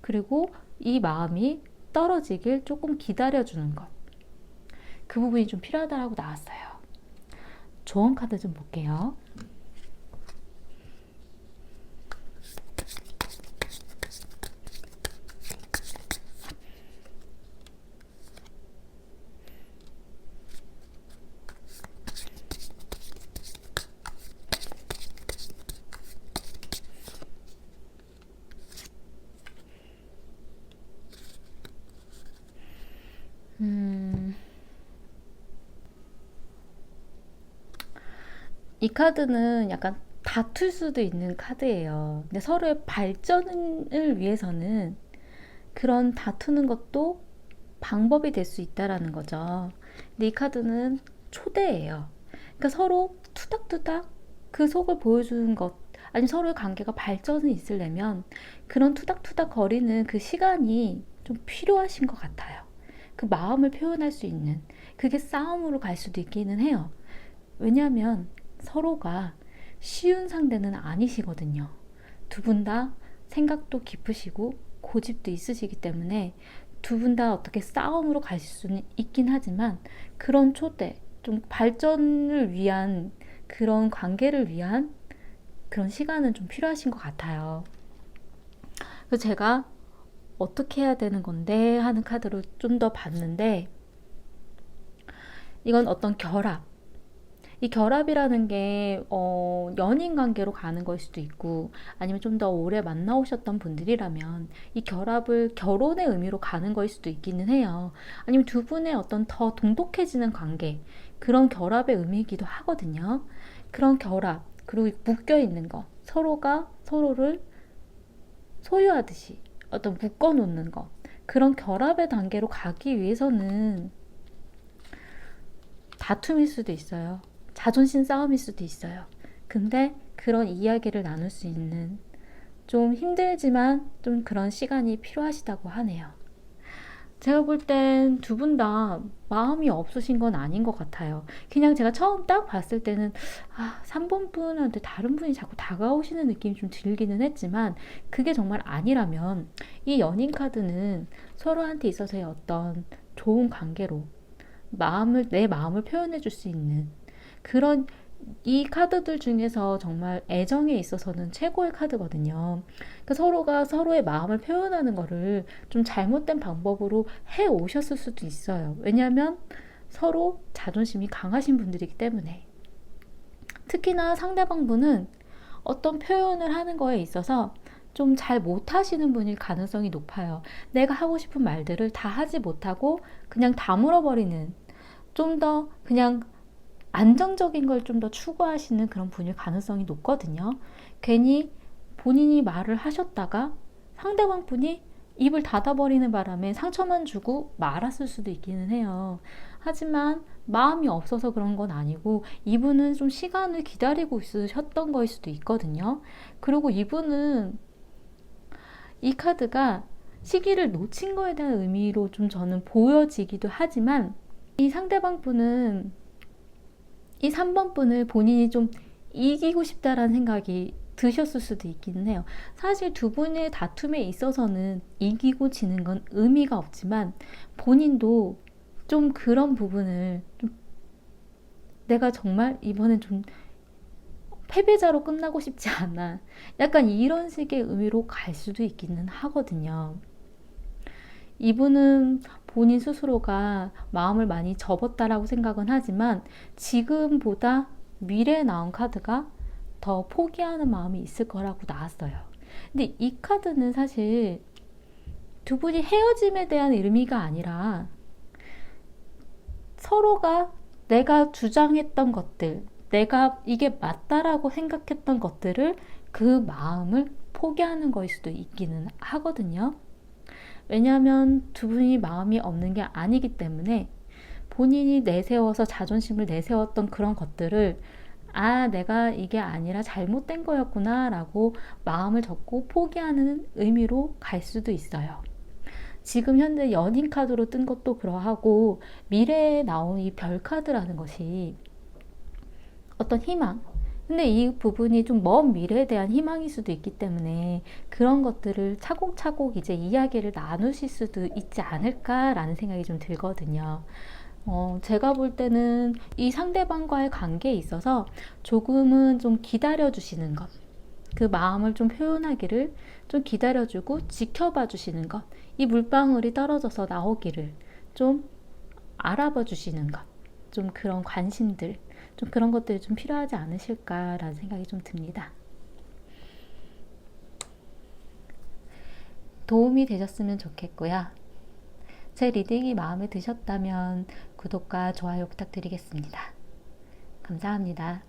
그리고 이 마음이 떨어지길 조금 기다려주는 것, 그 부분이 좀 필요하다고 나왔어요. 조언 카드 좀 볼게요. 이 카드는 약간 다툴 수도 있는 카드예요. 근데 서로의 발전을 위해서는 그런 다투는 것도 방법이 될 수 있다라는 거죠. 근데 이 카드는 초대예요. 그러니까 서로 투닥투닥 그 속을 보여주는 것, 아니면 서로의 관계가 발전이 있으려면 그런 투닥투닥 거리는 그 시간이 좀 필요하신 것 같아요. 그 마음을 표현할 수 있는 그게 싸움으로 갈 수도 있기는 해요. 왜냐하면 서로가 쉬운 상대는 아니시거든요. 두 분 다 생각도 깊으시고 고집도 있으시기 때문에 두 분 다 어떻게 싸움으로 가실 수는 있긴 하지만 그런 초대, 좀 발전을 위한 그런 관계를 위한 그런 시간은 좀 필요하신 것 같아요. 그래서 제가 어떻게 해야 되는 건데 하는 카드로 좀 더 봤는데, 이건 어떤 결합. 이 결합이라는 게 연인 관계로 가는 걸 수도 있고, 아니면 좀 더 오래 만나오셨던 분들이라면 이 결합을 결혼의 의미로 가는 거일 수도 있기는 해요. 아니면 두 분의 어떤 더 돈독해지는 관계, 그런 결합의 의미이기도 하거든요. 그런 결합, 그리고 묶여 있는 거, 서로가 서로를 소유하듯이 어떤 묶어 놓는 거, 그런 결합의 단계로 가기 위해서는 다툼일 수도 있어요. 자존심 싸움일 수도 있어요. 근데 그런 이야기를 나눌 수 있는, 좀 힘들지만 좀 그런 시간이 필요하시다고 하네요. 제가 볼 땐 두 분 다 마음이 없으신 건 아닌 것 같아요. 그냥 제가 처음 딱 봤을 때는 3번 분한테 다른 분이 자꾸 다가오시는 느낌이 좀 들기는 했지만, 그게 정말 아니라면 이 연인 카드는 서로한테 있어서의 어떤 좋은 관계로 내 마음을 표현해 줄 수 있는 그런, 이 카드들 중에서 정말 애정에 있어서는 최고의 카드거든요. 그러니까 서로가 서로의 마음을 표현하는 거를 좀 잘못된 방법으로 해 오셨을 수도 있어요. 왜냐하면 서로 자존심이 강하신 분들이기 때문에. 특히나 상대방 분은 어떤 표현을 하는 거에 있어서 좀 잘 못하시는 분일 가능성이 높아요. 내가 하고 싶은 말들을 다 하지 못하고 그냥 다물어버리는, 좀 더 그냥 안정적인 걸 좀 더 추구하시는 그런 분일 가능성이 높거든요. 괜히 본인이 말을 하셨다가 상대방 분이 입을 닫아버리는 바람에 상처만 주고 말았을 수도 있기는 해요. 하지만 마음이 없어서 그런 건 아니고, 이분은 좀 시간을 기다리고 있으셨던 거일 수도 있거든요. 그리고 이분은 이 카드가 시기를 놓친 거에 대한 의미로 좀 저는 보여지기도 하지만, 이 상대방 분은 이 3번 분을 본인이 좀 이기고 싶다라는 생각이 드셨을 수도 있기는 해요. 사실 두 분의 다툼에 있어서는 이기고 지는 건 의미가 없지만, 본인도 좀 그런 부분을 좀, 내가 정말 이번엔 좀 패배자로 끝나고 싶지 않아, 약간 이런 식의 의미로 갈 수도 있기는 하거든요. 이분은 본인 스스로가 마음을 많이 접었다라고 생각은 하지만, 지금보다 미래에 나온 카드가 더 포기하는 마음이 있을 거라고 나왔어요. 근데 이 카드는 사실 두 분이 헤어짐에 대한 의미가 아니라, 서로가 내가 주장했던 것들, 내가 이게 맞다라고 생각했던 것들을, 그 마음을 포기하는 거일 수도 있기는 하거든요. 왜냐하면 두 분이 마음이 없는 게 아니기 때문에, 본인이 내세워서 자존심을 내세웠던 그런 것들을 내가 이게 아니라 잘못된 거였구나 라고 마음을 접고 포기하는 의미로 갈 수도 있어요. 지금 현재 연인 카드로 뜬 것도 그러하고, 미래에 나온 이 별 카드라는 것이 어떤 희망, 근데 이 부분이 좀 먼 미래에 대한 희망일 수도 있기 때문에, 그런 것들을 차곡차곡 이제 이야기를 나누실 수도 있지 않을까라는 생각이 좀 들거든요. 제가 볼 때는 이 상대방과의 관계에 있어서 조금은 좀 기다려 주시는 것, 그 마음을 좀 표현하기를 좀 기다려주고 지켜봐 주시는 것, 이 물방울이 떨어져서 나오기를 좀 알아봐 주시는 것, 좀 그런 관심들, 좀 그런 것들이 좀 필요하지 않으실까라는 생각이 좀 듭니다. 도움이 되셨으면 좋겠고요. 제 리딩이 마음에 드셨다면 구독과 좋아요 부탁드리겠습니다. 감사합니다.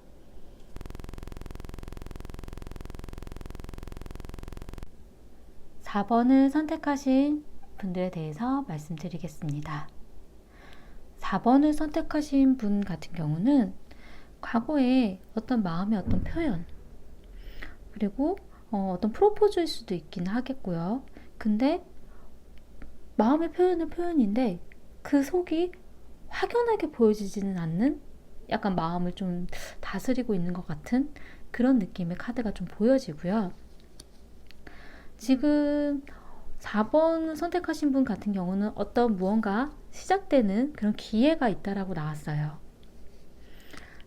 4번을 선택하신 분들에 대해서 말씀드리겠습니다. 4번을 선택하신 분 같은 경우는 과거에 어떤 마음의 어떤 표현, 그리고 어떤 프로포즈일 수도 있긴 하겠고요. 근데 마음의 표현은 표현인데 그 속이 확연하게 보여지지는 않는, 약간 마음을 좀 다스리고 있는 것 같은 그런 느낌의 카드가 좀 보여지고요. 지금 4번 선택하신 분 같은 경우는 어떤 무언가 시작되는 그런 기회가 있다라고 나왔어요.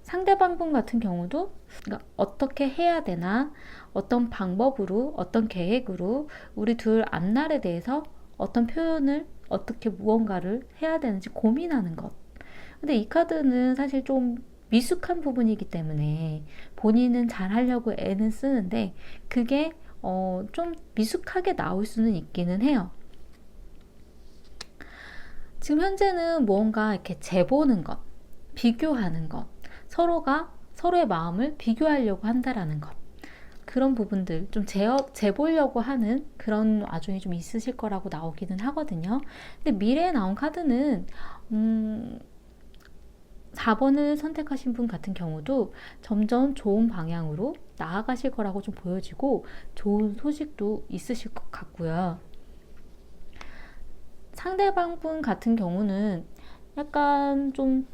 상대방분 같은 경우도 그러니까 어떻게 해야 되나, 어떤 방법으로, 어떤 계획으로 우리 둘 앞날에 대해서 어떤 표현을 어떻게 무언가를 해야 되는지 고민하는 것. 근데 이 카드는 사실 좀 미숙한 부분이기 때문에 본인은 잘 하려고 애는 쓰는데 그게 좀 미숙하게 나올 수는 있기는 해요. 지금 현재는 무언가 이렇게 재보는 것, 비교하는 것, 서로가 서로의 마음을 비교하려고 한다라는 것. 그런 부분들 좀 재보려고 하는 그런 와중이 좀 있으실 거라고 나오기는 하거든요. 근데 미래에 나온 카드는 4번을 선택하신 분 같은 경우도 점점 좋은 방향으로 나아가실 거라고 좀 보여지고 좋은 소식도 있으실 것 같고요. 상대방 분 같은 경우는 약간 좀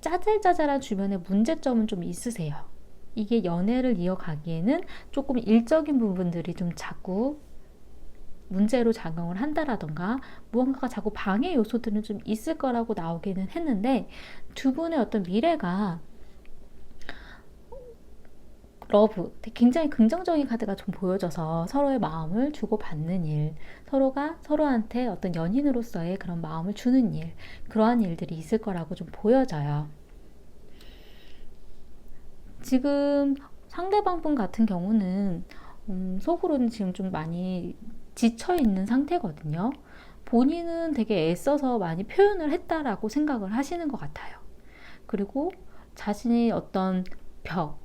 짜잘짜잘한 주변에 문제점은 좀 있으세요. 이게 연애를 이어가기에는 조금 일적인 부분들이 좀 자꾸 문제로 작용을 한다라던가 무언가가 자꾸 방해 요소들은 좀 있을 거라고 나오기는 했는데 두 분의 어떤 미래가 러브, 굉장히 긍정적인 카드가 좀 보여져서 서로의 마음을 주고받는 일, 서로가 서로한테 어떤 연인으로서의 그런 마음을 주는 일, 그러한 일들이 있을 거라고 좀 보여져요. 지금 상대방 분 같은 경우는 속으로는 지금 좀 많이 지쳐 있는 상태거든요. 본인은 되게 애써서 많이 표현을 했다라고 생각을 하시는 것 같아요. 그리고 자신의 어떤 벽,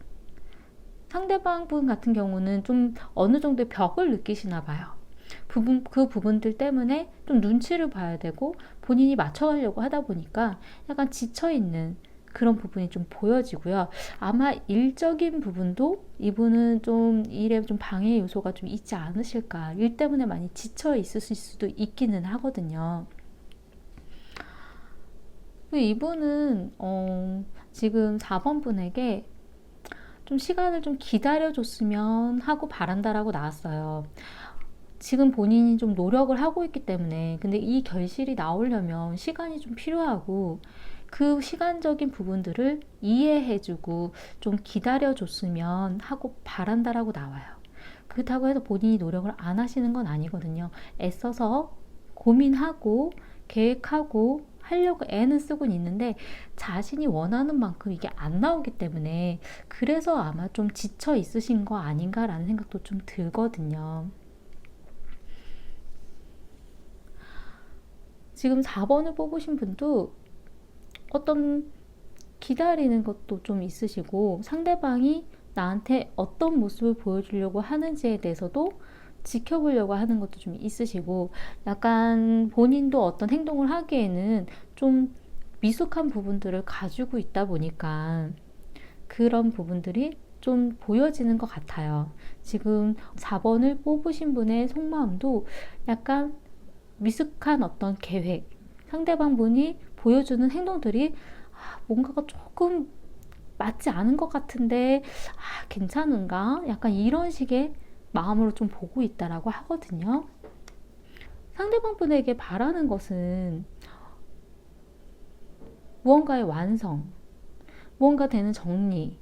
상대방 분 같은 경우는 좀 어느 정도의 벽을 느끼시나 봐요. 그 부분들 때문에 좀 눈치를 봐야 되고 본인이 맞춰가려고 하다 보니까 약간 지쳐있는 그런 부분이 좀 보여지고요. 아마 일적인 부분도 이분은 좀 일에 좀 방해 요소가 좀 있지 않으실까. 일 때문에 많이 지쳐 있으실 수도 있기는 하거든요. 이분은 지금 4번 분에게 좀 시간을 좀 기다려줬으면 하고 바란다라고 나왔어요. 지금 본인이 좀 노력을 하고 있기 때문에 근데 이 결실이 나오려면 시간이 좀 필요하고 그 시간적인 부분들을 이해해주고 좀 기다려줬으면 하고 바란다라고 나와요. 그렇다고 해서 본인이 노력을 안 하시는 건 아니거든요. 애써서 고민하고 계획하고 하려고 애는 쓰고는 있는데 자신이 원하는 만큼 이게 안 나오기 때문에 그래서 아마 좀 지쳐 있으신 거 아닌가라는 생각도 좀 들거든요. 지금 4번을 뽑으신 분도 어떤 기다리는 것도 좀 있으시고 상대방이 나한테 어떤 모습을 보여주려고 하는지에 대해서도 지켜보려고 하는 것도 좀 있으시고 약간 본인도 어떤 행동을 하기에는 좀 미숙한 부분들을 가지고 있다 보니까 그런 부분들이 좀 보여지는 것 같아요. 지금 4번을 뽑으신 분의 속마음도 약간 미숙한 어떤 계획, 상대방 분이 보여주는 행동들이 뭔가가 조금 맞지 않은 것 같은데 괜찮은가? 약간 이런 식의 마음으로 좀 보고 있다라고 하거든요. 상대방 분에게 바라는 것은 무언가의 완성, 무언가 되는 정리,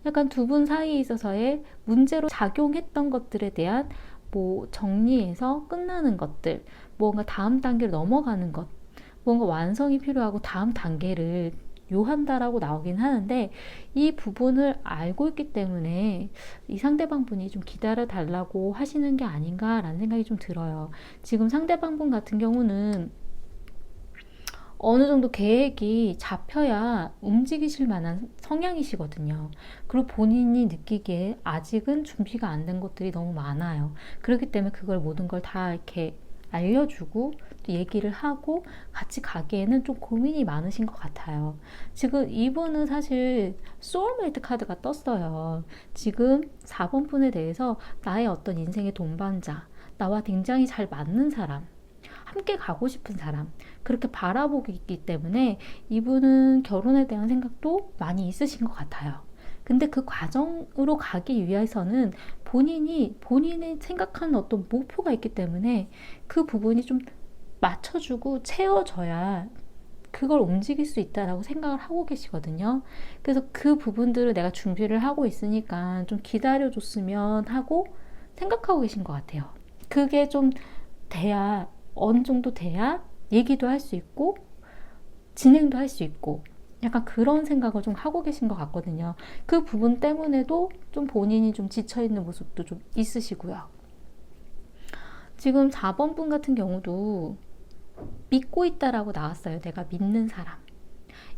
약간 두 분 사이에 있어서의 문제로 작용했던 것들에 대한 뭐 정리해서 끝나는 것들, 무언가 다음 단계로 넘어가는 것, 무언가 완성이 필요하고 다음 단계를 요한다라고 나오긴 하는데 이 부분을 알고 있기 때문에 이 상대방 분이 좀 기다려 달라고 하시는 게 아닌가라는 생각이 좀 들어요. 지금 상대방 분 같은 경우는 어느 정도 계획이 잡혀야 움직이실 만한 성향이시거든요. 그리고 본인이 느끼기에 아직은 준비가 안 된 것들이 너무 많아요. 그렇기 때문에 그걸 모든 걸 다 이렇게 알려주고 또 얘기를 하고 같이 가기에는 좀 고민이 많으신 것 같아요. 지금 이분은 사실 소울메이트 카드가 떴어요. 지금 4번 분에 대해서 나의 어떤 인생의 동반자, 나와 굉장히 잘 맞는 사람, 함께 가고 싶은 사람 그렇게 바라보고 있기 때문에 이분은 결혼에 대한 생각도 많이 있으신 것 같아요. 근데 그 과정으로 가기 위해서는 본인이 생각하는 어떤 목표가 있기 때문에 그 부분이 좀 맞춰주고 채워져야 그걸 움직일 수 있다라고 생각을 하고 계시거든요. 그래서 그 부분들을 내가 준비를 하고 있으니까 좀 기다려줬으면 하고 생각하고 계신 것 같아요. 그게 좀 돼야, 어느 정도 돼야 얘기도 할 수 있고 진행도 할 수 있고 약간 그런 생각을 좀 하고 계신 것 같거든요. 그 부분 때문에도 좀 본인이 좀 지쳐있는 모습도 좀 있으시고요. 지금 4번 분 같은 경우도 믿고 있다라고 나왔어요. 내가 믿는 사람.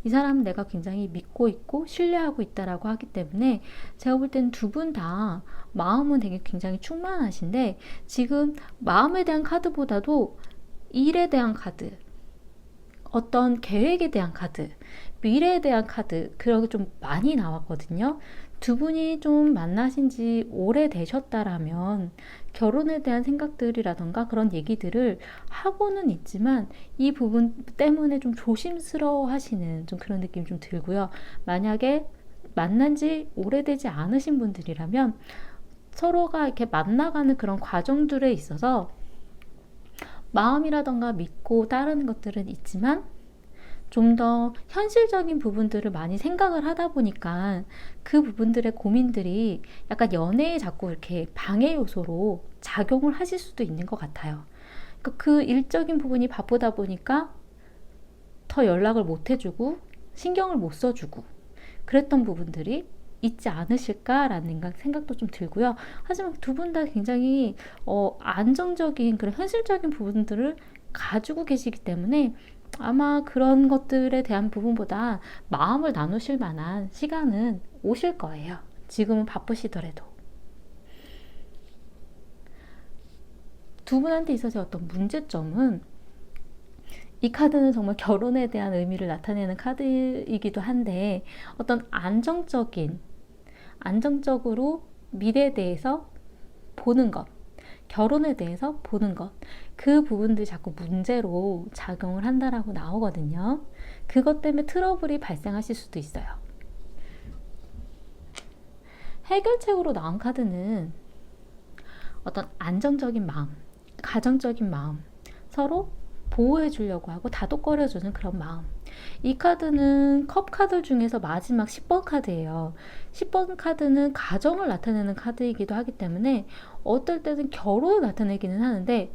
이 사람은 내가 굉장히 믿고 있고 신뢰하고 있다라고 하기 때문에 제가 볼 때는 두 분 다 마음은 되게 굉장히 충만하신데 지금 마음에 대한 카드보다도 일에 대한 카드, 어떤 계획에 대한 카드, 미래에 대한 카드, 그런 게 좀 많이 나왔거든요. 두 분이 좀 만나신 지 오래되셨다라면 결혼에 대한 생각들이라던가 그런 얘기들을 하고는 있지만 이 부분 때문에 좀 조심스러워 하시는 좀 그런 느낌이 좀 들고요. 만약에 만난 지 오래되지 않으신 분들이라면 서로가 이렇게 만나가는 그런 과정들에 있어서 마음이라던가 믿고 따르는 것들은 있지만 좀 더 현실적인 부분들을 많이 생각을 하다 보니까 그 부분들의 고민들이 약간 연애에 자꾸 이렇게 방해 요소로 작용을 하실 수도 있는 것 같아요. 그러니까 그 일적인 부분이 바쁘다 보니까 더 연락을 못 해주고 신경을 못 써주고 그랬던 부분들이 있지 않으실까라는 생각도 좀 들고요. 하지만 두 분 다 굉장히 안정적인 그런 현실적인 부분들을 가지고 계시기 때문에 아마 그런 것들에 대한 부분보다 마음을 나누실 만한 시간은 오실 거예요. 지금은 바쁘시더라도. 두 분한테 있어서 어떤 문제점은 이 카드는 정말 결혼에 대한 의미를 나타내는 카드이기도 한데 어떤 안정적으로 미래에 대해서 보는 것, 결혼에 대해서 보는 것, 그 부분들이 자꾸 문제로 작용을 한다라고 나오거든요. 그것 때문에 트러블이 발생하실 수도 있어요. 해결책으로 나온 카드는 어떤 안정적인 마음, 가정적인 마음, 서로 보호해 주려고 하고 다독거려 주는 그런 마음. 이 카드는 컵 카드 중에서 마지막 10번 카드예요. 10번 카드는 가정을 나타내는 카드이기도 하기 때문에 어떨 때는 결혼을 나타내기는 하는데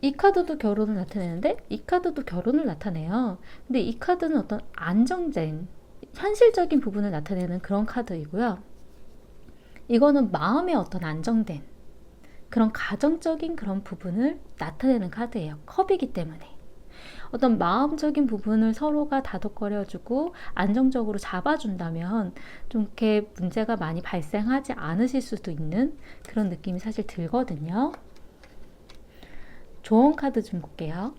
이 카드도 결혼을 나타내는데 이 카드도 결혼을 나타내요. 근데 이 카드는 어떤 안정된 현실적인 부분을 나타내는 그런 카드이고요. 이거는 마음의 어떤 안정된 그런 가정적인 그런 부분을 나타내는 카드예요. 컵이기 때문에. 어떤 마음적인 부분을 서로가 다독거려주고 안정적으로 잡아준다면 좀 이렇게 문제가 많이 발생하지 않으실 수도 있는 그런 느낌이 사실 들거든요. 조언 카드 좀 볼게요.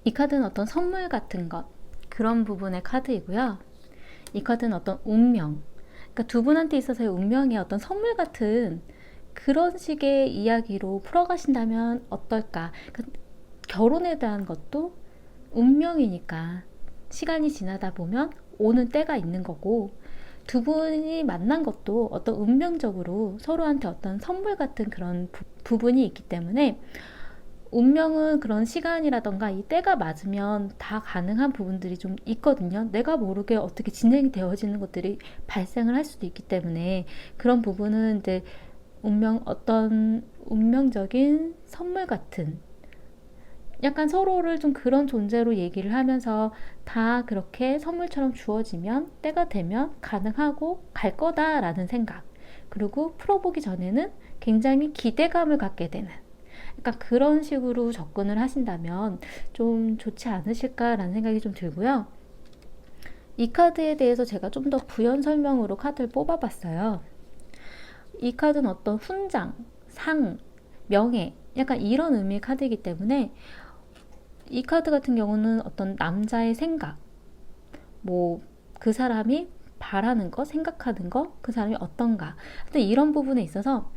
이 카드는 어떤 선물 같은 것, 그런 부분의 카드이고요. 이 카드는 어떤 운명, 그러니까 두 분한테 있어서의 운명의 어떤 선물 같은 그런 식의 이야기로 풀어가신다면 어떨까. 그러니까 결혼에 대한 것도 운명이니까 시간이 지나다 보면 오는 때가 있는 거고 두 분이 만난 것도 어떤 운명적으로 서로한테 어떤 선물 같은 그런 부분이 있기 때문에 운명은 그런 시간이라던가 이 때가 맞으면 다 가능한 부분들이 좀 있거든요. 내가 모르게 어떻게 진행이 되어지는 것들이 발생을 할 수도 있기 때문에 그런 부분은 이제 어떤 운명적인 선물 같은 약간 서로를 좀 그런 존재로 얘기를 하면서 다 그렇게 선물처럼 주어지면 때가 되면 가능하고 갈 거다라는 생각, 그리고 풀어보기 전에는 굉장히 기대감을 갖게 되는 약간 그런 식으로 접근을 하신다면 좀 좋지 않으실까라는 생각이 좀 들고요. 이 카드에 대해서 제가 좀 더 부연 설명으로 카드를 뽑아봤어요. 이 카드는 어떤 훈장, 상, 명예, 약간 이런 의미의 카드이기 때문에 이 카드 같은 경우는 어떤 남자의 생각, 뭐 그 사람이 바라는 거, 생각하는 거, 그 사람이 어떤가. 근데 이런 부분에 있어서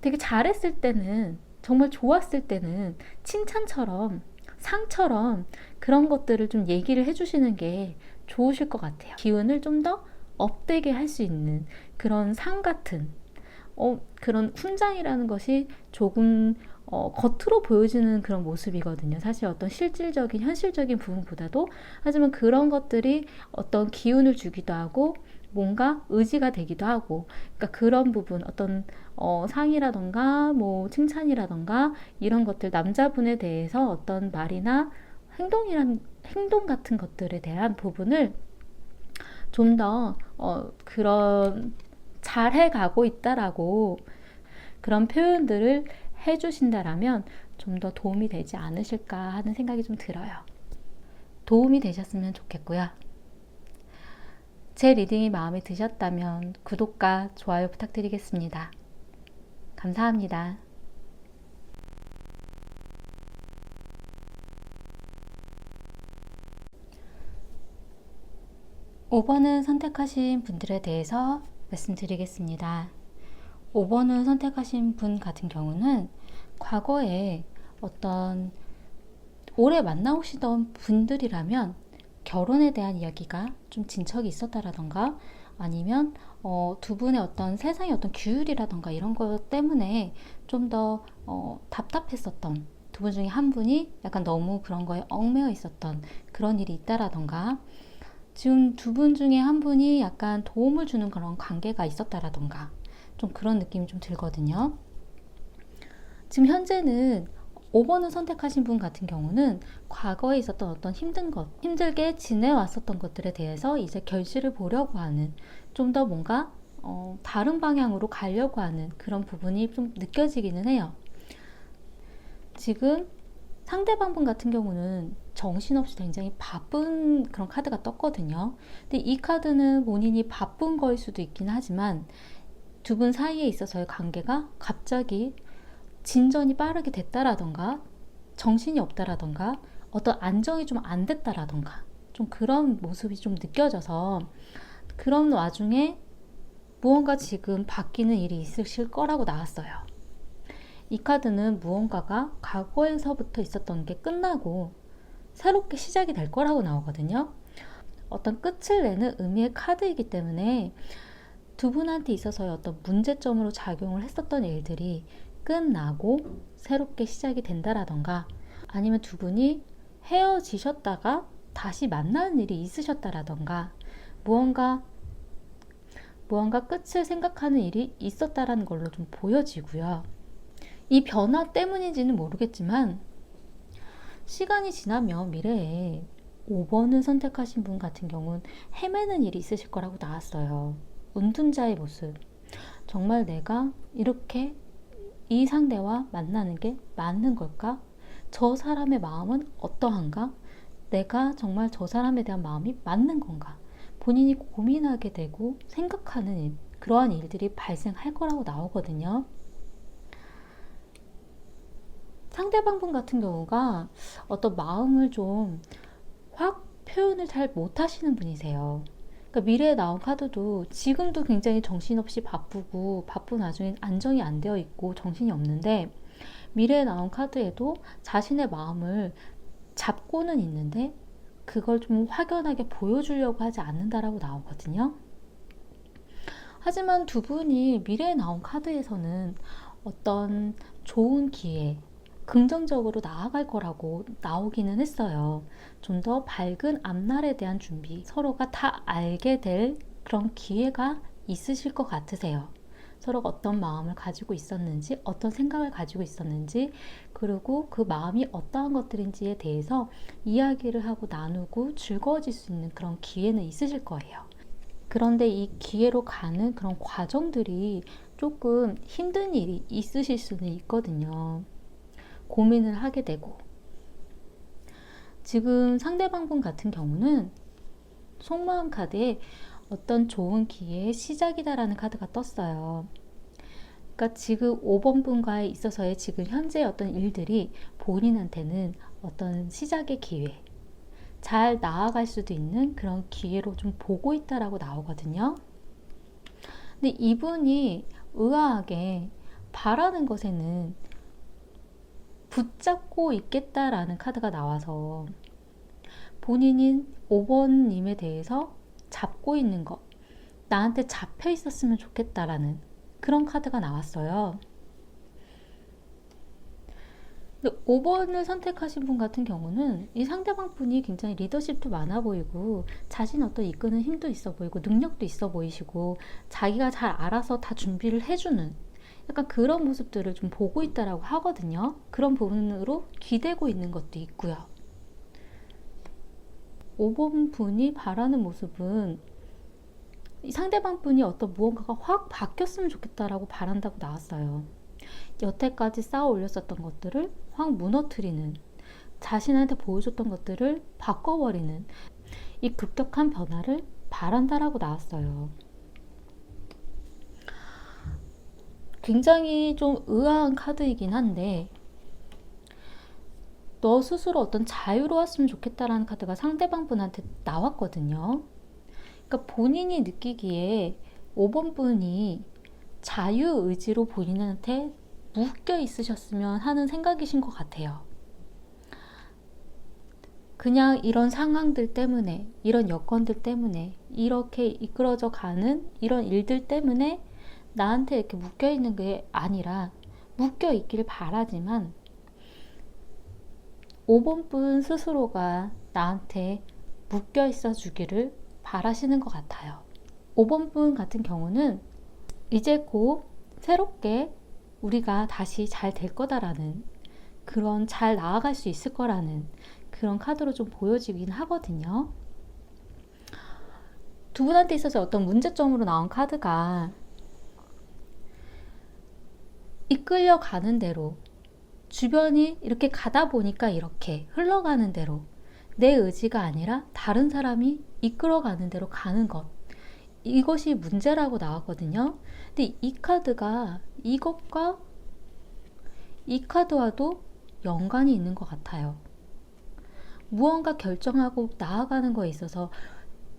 되게 잘했을 때는, 정말 좋았을 때는 칭찬처럼, 상처럼 그런 것들을 좀 얘기를 해주시는 게 좋으실 것 같아요. 기운을 좀 더 업되게 할 수 있는 그런 상 같은, 그런 훈장이라는 것이 조금 겉으로 보여지는 그런 모습이거든요. 사실 어떤 실질적인 현실적인 부분보다도. 하지만 그런 것들이 어떤 기운을 주기도 하고 뭔가 의지가 되기도 하고, 그러니까 그런 부분, 어떤 상이라던가 뭐 칭찬이라던가 이런 것들, 남자분에 대해서 어떤 말이나 행동 같은 것들에 대한 부분을 좀 더 그런 잘해가고 있다라고 그런 표현들을 해주신다라면 좀 더 도움이 되지 않으실까 하는 생각이 좀 들어요. 도움이 되셨으면 좋겠고요. 제 리딩이 마음에 드셨다면 구독과 좋아요 부탁드리겠습니다. 감사합니다. 5번을 선택하신 분들에 대해서 말씀드리겠습니다. 5번을 선택하신 분 같은 경우는 과거에 어떤 오래 만나오시던 분들이라면 결혼에 대한 이야기가 좀 진척이 있었다라던가, 아니면 두 분의 어떤 세상의 어떤 규율이라던가 이런 것 때문에 좀 더 답답했었던, 두 분 중에 한 분이 약간 너무 그런 거에 얽매여 있었던 그런 일이 있다라던가, 지금 두 분 중에 한 분이 약간 도움을 주는 그런 관계가 있었다라던가, 좀 그런 느낌이 좀 들거든요. 지금 현재는 5번을 선택하신 분 같은 경우는 과거에 있었던 어떤 힘든 것, 힘들게 지내왔었던 것들에 대해서 이제 결실을 보려고 하는, 좀 더 뭔가 다른 방향으로 가려고 하는 그런 부분이 좀 느껴지기는 해요. 지금 상대방 분 같은 경우는 정신없이 굉장히 바쁜 그런 카드가 떴거든요. 근데 이 카드는 본인이 바쁜 거일 수도 있긴 하지만 두 분 사이에 있어서의 관계가 갑자기 진전이 빠르게 됐다라던가, 정신이 없다라던가, 어떤 안정이 좀 안 됐다라던가, 좀 그런 모습이 좀 느껴져서, 그런 와중에 무언가 지금 바뀌는 일이 있으실 거라고 나왔어요. 이 카드는 무언가가 과거에서부터 있었던 게 끝나고 새롭게 시작이 될 거라고 나오거든요. 어떤 끝을 내는 의미의 카드이기 때문에 두 분한테 있어서의 어떤 문제점으로 작용을 했었던 일들이 끝나고 새롭게 시작이 된다라던가, 아니면 두 분이 헤어지셨다가 다시 만나는 일이 있으셨다라던가, 무언가 끝을 생각하는 일이 있었다라는 걸로 좀 보여지고요. 이 변화 때문인지는 모르겠지만 시간이 지나면 미래에 5번을 선택하신 분 같은 경우는 헤매는 일이 있으실 거라고 나왔어요. 은둔자의 모습. 정말 내가 이렇게 이 상대와 만나는 게 맞는 걸까? 저 사람의 마음은 어떠한가? 내가 정말 저 사람에 대한 마음이 맞는 건가? 본인이 고민하게 되고 생각하는 일, 그러한 일들이 발생할 거라고 나오거든요. 상대방 분 같은 경우가 어떤 마음을 좀 확 표현을 잘 못하시는 분이세요. 그러니까 미래에 나온 카드도 지금도 굉장히 정신없이 바쁘고, 바쁜 와중에 안정이 안 되어 있고 정신이 없는데, 미래에 나온 카드에도 자신의 마음을 잡고는 있는데 그걸 좀 확연하게 보여주려고 하지 않는다라고 나오거든요. 하지만 두 분이 미래에 나온 카드에서는 어떤 좋은 기회, 긍정적으로 나아갈 거라고 나오기는 했어요. 좀 더 밝은 앞날에 대한 준비, 서로가 다 알게 될 그런 기회가 있으실 것 같으세요. 서로가 어떤 마음을 가지고 있었는지, 어떤 생각을 가지고 있었는지, 그리고 그 마음이 어떠한 것들인지에 대해서 이야기를 하고 나누고 즐거워질 수 있는 그런 기회는 있으실 거예요. 그런데 이 기회로 가는 그런 과정들이 조금 힘든 일이 있으실 수는 있거든요. 고민을 하게 되고, 지금 상대방 분 같은 경우는 속마음 카드에 어떤 좋은 기회의 시작이다라는 카드가 떴어요. 그러니까 지금 5번 분과에 있어서의 지금 현재 어떤 일들이 본인한테는 어떤 시작의 기회, 잘 나아갈 수도 있는 그런 기회로 좀 보고 있다라고 나오거든요. 근데 이분이 의아하게 바라는 것에는 붙잡고 있겠다라는 카드가 나와서 본인이 5번님에 대해서 잡고 있는 것, 나한테 잡혀 있었으면 좋겠다라는 그런 카드가 나왔어요. 5번을 선택하신 분 같은 경우는 이 상대방 분이 굉장히 리더십도 많아 보이고 자신 어떤 이끄는 힘도 있어 보이고 능력도 있어 보이시고 자기가 잘 알아서 다 준비를 해주는 약간 그런 모습들을 좀 보고 있다라고 하거든요. 그런 부분으로 기대고 있는 것도 있고요. 5번 분이 바라는 모습은 이 상대방 분이 어떤 무언가가 확 바뀌었으면 좋겠다라고 바란다고 나왔어요. 여태까지 쌓아 올렸었던 것들을 확 무너뜨리는, 자신한테 보여줬던 것들을 바꿔버리는 이 급격한 변화를 바란다라고 나왔어요. 굉장히 좀 의아한 카드이긴 한데 너 스스로 어떤 자유로웠으면 좋겠다라는 카드가 상대방 분한테 나왔거든요. 그러니까 본인이 느끼기에 5번 분이 자유의지로 본인한테 묶여 있으셨으면 하는 생각이신 것 같아요. 그냥 이런 상황들 때문에, 이런 여건들 때문에, 이렇게 이끌어져 가는 이런 일들 때문에 나한테 이렇게 묶여 있는 게 아니라 묶여 있길 바라지만 5번 분 스스로가 나한테 묶여 있어 주기를 바라시는 것 같아요. 5번 분 같은 경우는 이제 곧 새롭게 우리가 다시 잘 될 거다라는 그런 잘 나아갈 수 있을 거라는 그런 카드로 좀 보여지긴 하거든요. 두 분한테 있어서 어떤 문제점으로 나온 카드가 이끌려 가는 대로 주변이 이렇게 가다 보니까 이렇게 흘러가는 대로 내 의지가 아니라 다른 사람이 이끌어가는 대로 가는 것, 이것이 문제라고 나왔거든요. 근데 이 카드가 이것과 이 카드와도 연관이 있는 것 같아요. 무언가 결정하고 나아가는 거에 있어서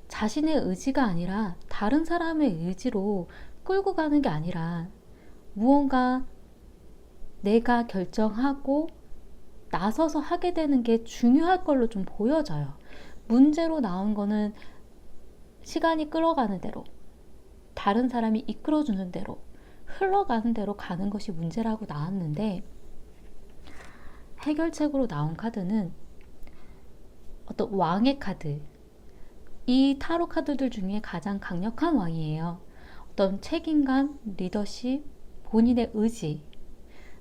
자신의 의지가 아니라 다른 사람의 의지로 끌고 가는 게 아니라 무언가 내가 결정하고 나서서 하게 되는 게 중요할 걸로 좀 보여져요. 문제로 나온 거는 시간이 끌어가는 대로, 다른 사람이 이끌어주는 대로, 흘러가는 대로 가는 것이 문제라고 나왔는데 해결책으로 나온 카드는 어떤 왕의 카드, 이 타로 카드들 중에 가장 강력한 왕이에요. 어떤 책임감, 리더십, 본인의 의지,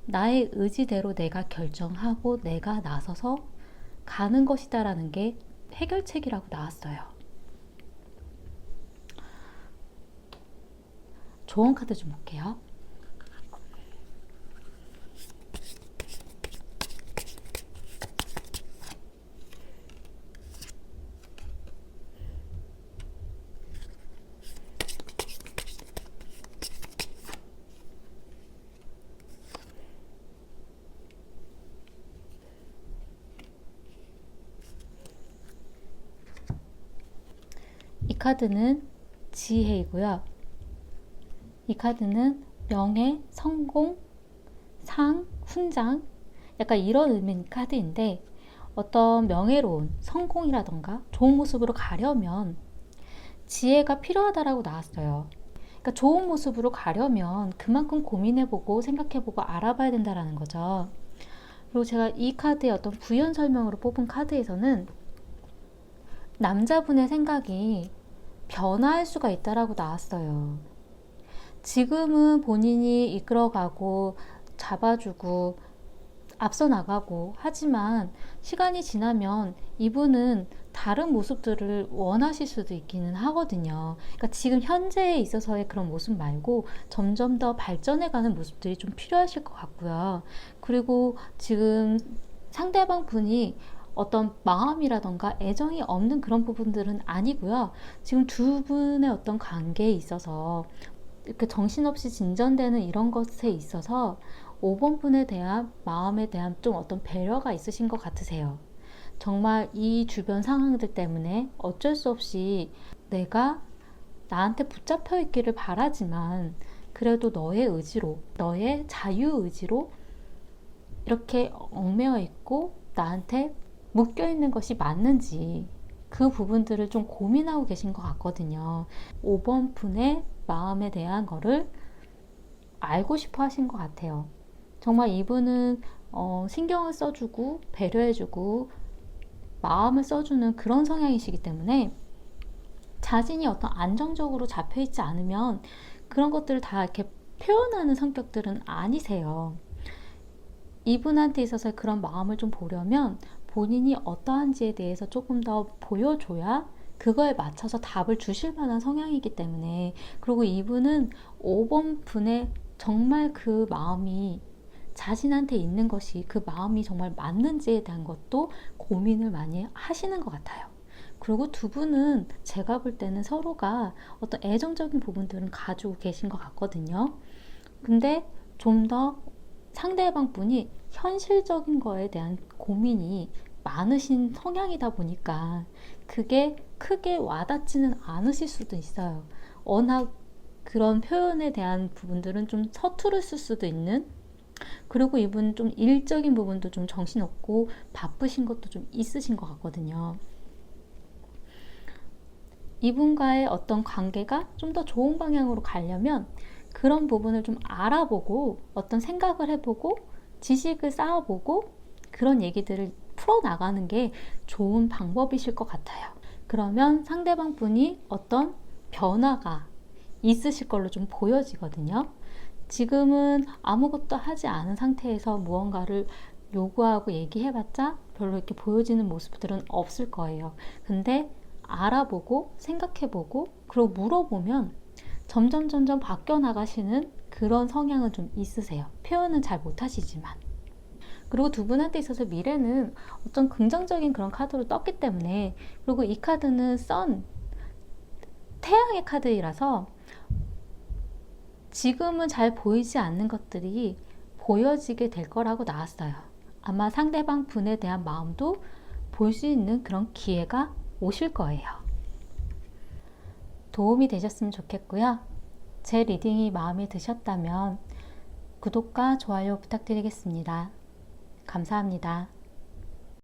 나의 의지대로 내가 결정하고 내가 나서서 가는 것이다라는 게 해결책이라고 나왔어요. 조언 카드 좀 볼게요. 이 카드는 지혜이고요. 이 카드는 명예, 성공, 상, 훈장, 약간 이런 의미의 카드인데 어떤 명예로운 성공이라던가 좋은 모습으로 가려면 지혜가 필요하다라고 나왔어요. 그러니까 좋은 모습으로 가려면 그만큼 고민해보고 생각해보고 알아봐야 된다라는 거죠. 그리고 제가 이 카드의 어떤 부연 설명으로 뽑은 카드에서는 남자분의 생각이 변화할 수가 있다라고 나왔어요. 지금은 본인이 이끌어가고 잡아주고 앞서 나가고 하지만 시간이 지나면 이분은 다른 모습들을 원하실 수도 있기는 하거든요. 그러니까 지금 현재에 있어서의 그런 모습 말고 점점 더 발전해가는 모습들이 좀 필요하실 것 같고요. 그리고 지금 상대방 분이 어떤 마음이라던가 애정이 없는 그런 부분들은 아니고요. 지금 두 분의 어떤 관계에 있어서 이렇게 정신없이 진전되는 이런 것에 있어서 5번 분에 대한 마음에 대한 좀 어떤 배려가 있으신 것 같으세요. 정말 이 주변 상황들 때문에 어쩔 수 없이 내가 나한테 붙잡혀 있기를 바라지만 그래도 너의 의지로, 너의 자유의지로 이렇게 얽매여 있고 나한테 묶여 있는 것이 맞는지 그 부분들을 좀 고민하고 계신 것 같거든요. 5번 분의 마음에 대한 거를 알고 싶어 하신 것 같아요. 정말 이분은 신경을 써주고 배려해주고 마음을 써주는 그런 성향이시기 때문에 자신이 어떤 안정적으로 잡혀있지 않으면 그런 것들을 다 이렇게 표현하는 성격들은 아니세요. 이분한테 있어서 그런 마음을 좀 보려면 본인이 어떠한지에 대해서 조금 더 보여줘야 그거에 맞춰서 답을 주실 만한 성향이기 때문에, 그리고 이분은 5번 분의 정말 그 마음이 자신한테 있는 것이 그 마음이 정말 맞는지에 대한 것도 고민을 많이 하시는 것 같아요. 그리고 두 분은 제가 볼 때는 서로가 어떤 애정적인 부분들은 가지고 계신 것 같거든요. 근데 좀 더 상대방 분이 현실적인 거에 대한 고민이 많으신 성향이다 보니까 그게 크게 와닿지는 않으실 수도 있어요. 워낙 그런 표현에 대한 부분들은 좀 서투르실 수도 있는, 그리고 이분 좀 일적인 부분도 좀 정신없고 바쁘신 것도 좀 있으신 것 같거든요. 이분과의 어떤 관계가 좀 더 좋은 방향으로 가려면 그런 부분을 좀 알아보고 어떤 생각을 해보고 지식을 쌓아보고 그런 얘기들을 풀어나가는 게 좋은 방법이실 것 같아요. 그러면 상대방 분이 어떤 변화가 있으실 걸로 좀 보여지거든요. 지금은 아무것도 하지 않은 상태에서 무언가를 요구하고 얘기해봤자 별로 이렇게 보여지는 모습들은 없을 거예요. 근데 알아보고 생각해보고 그리고 물어보면 점점 바뀌어 나가시는 그런 성향은 좀 있으세요. 표현은 잘 못하시지만. 그리고 두 분한테 있어서 미래는 어떤 긍정적인 그런 카드로 떴기 때문에, 그리고 이 카드는 태양의 카드이라서 지금은 잘 보이지 않는 것들이 보여지게 될 거라고 나왔어요. 아마 상대방 분에 대한 마음도 볼 수 있는 그런 기회가 오실 거예요. 도움이 되셨으면 좋겠고요. 제 리딩이 마음에 드셨다면 구독과 좋아요 부탁드리겠습니다. 감사합니다.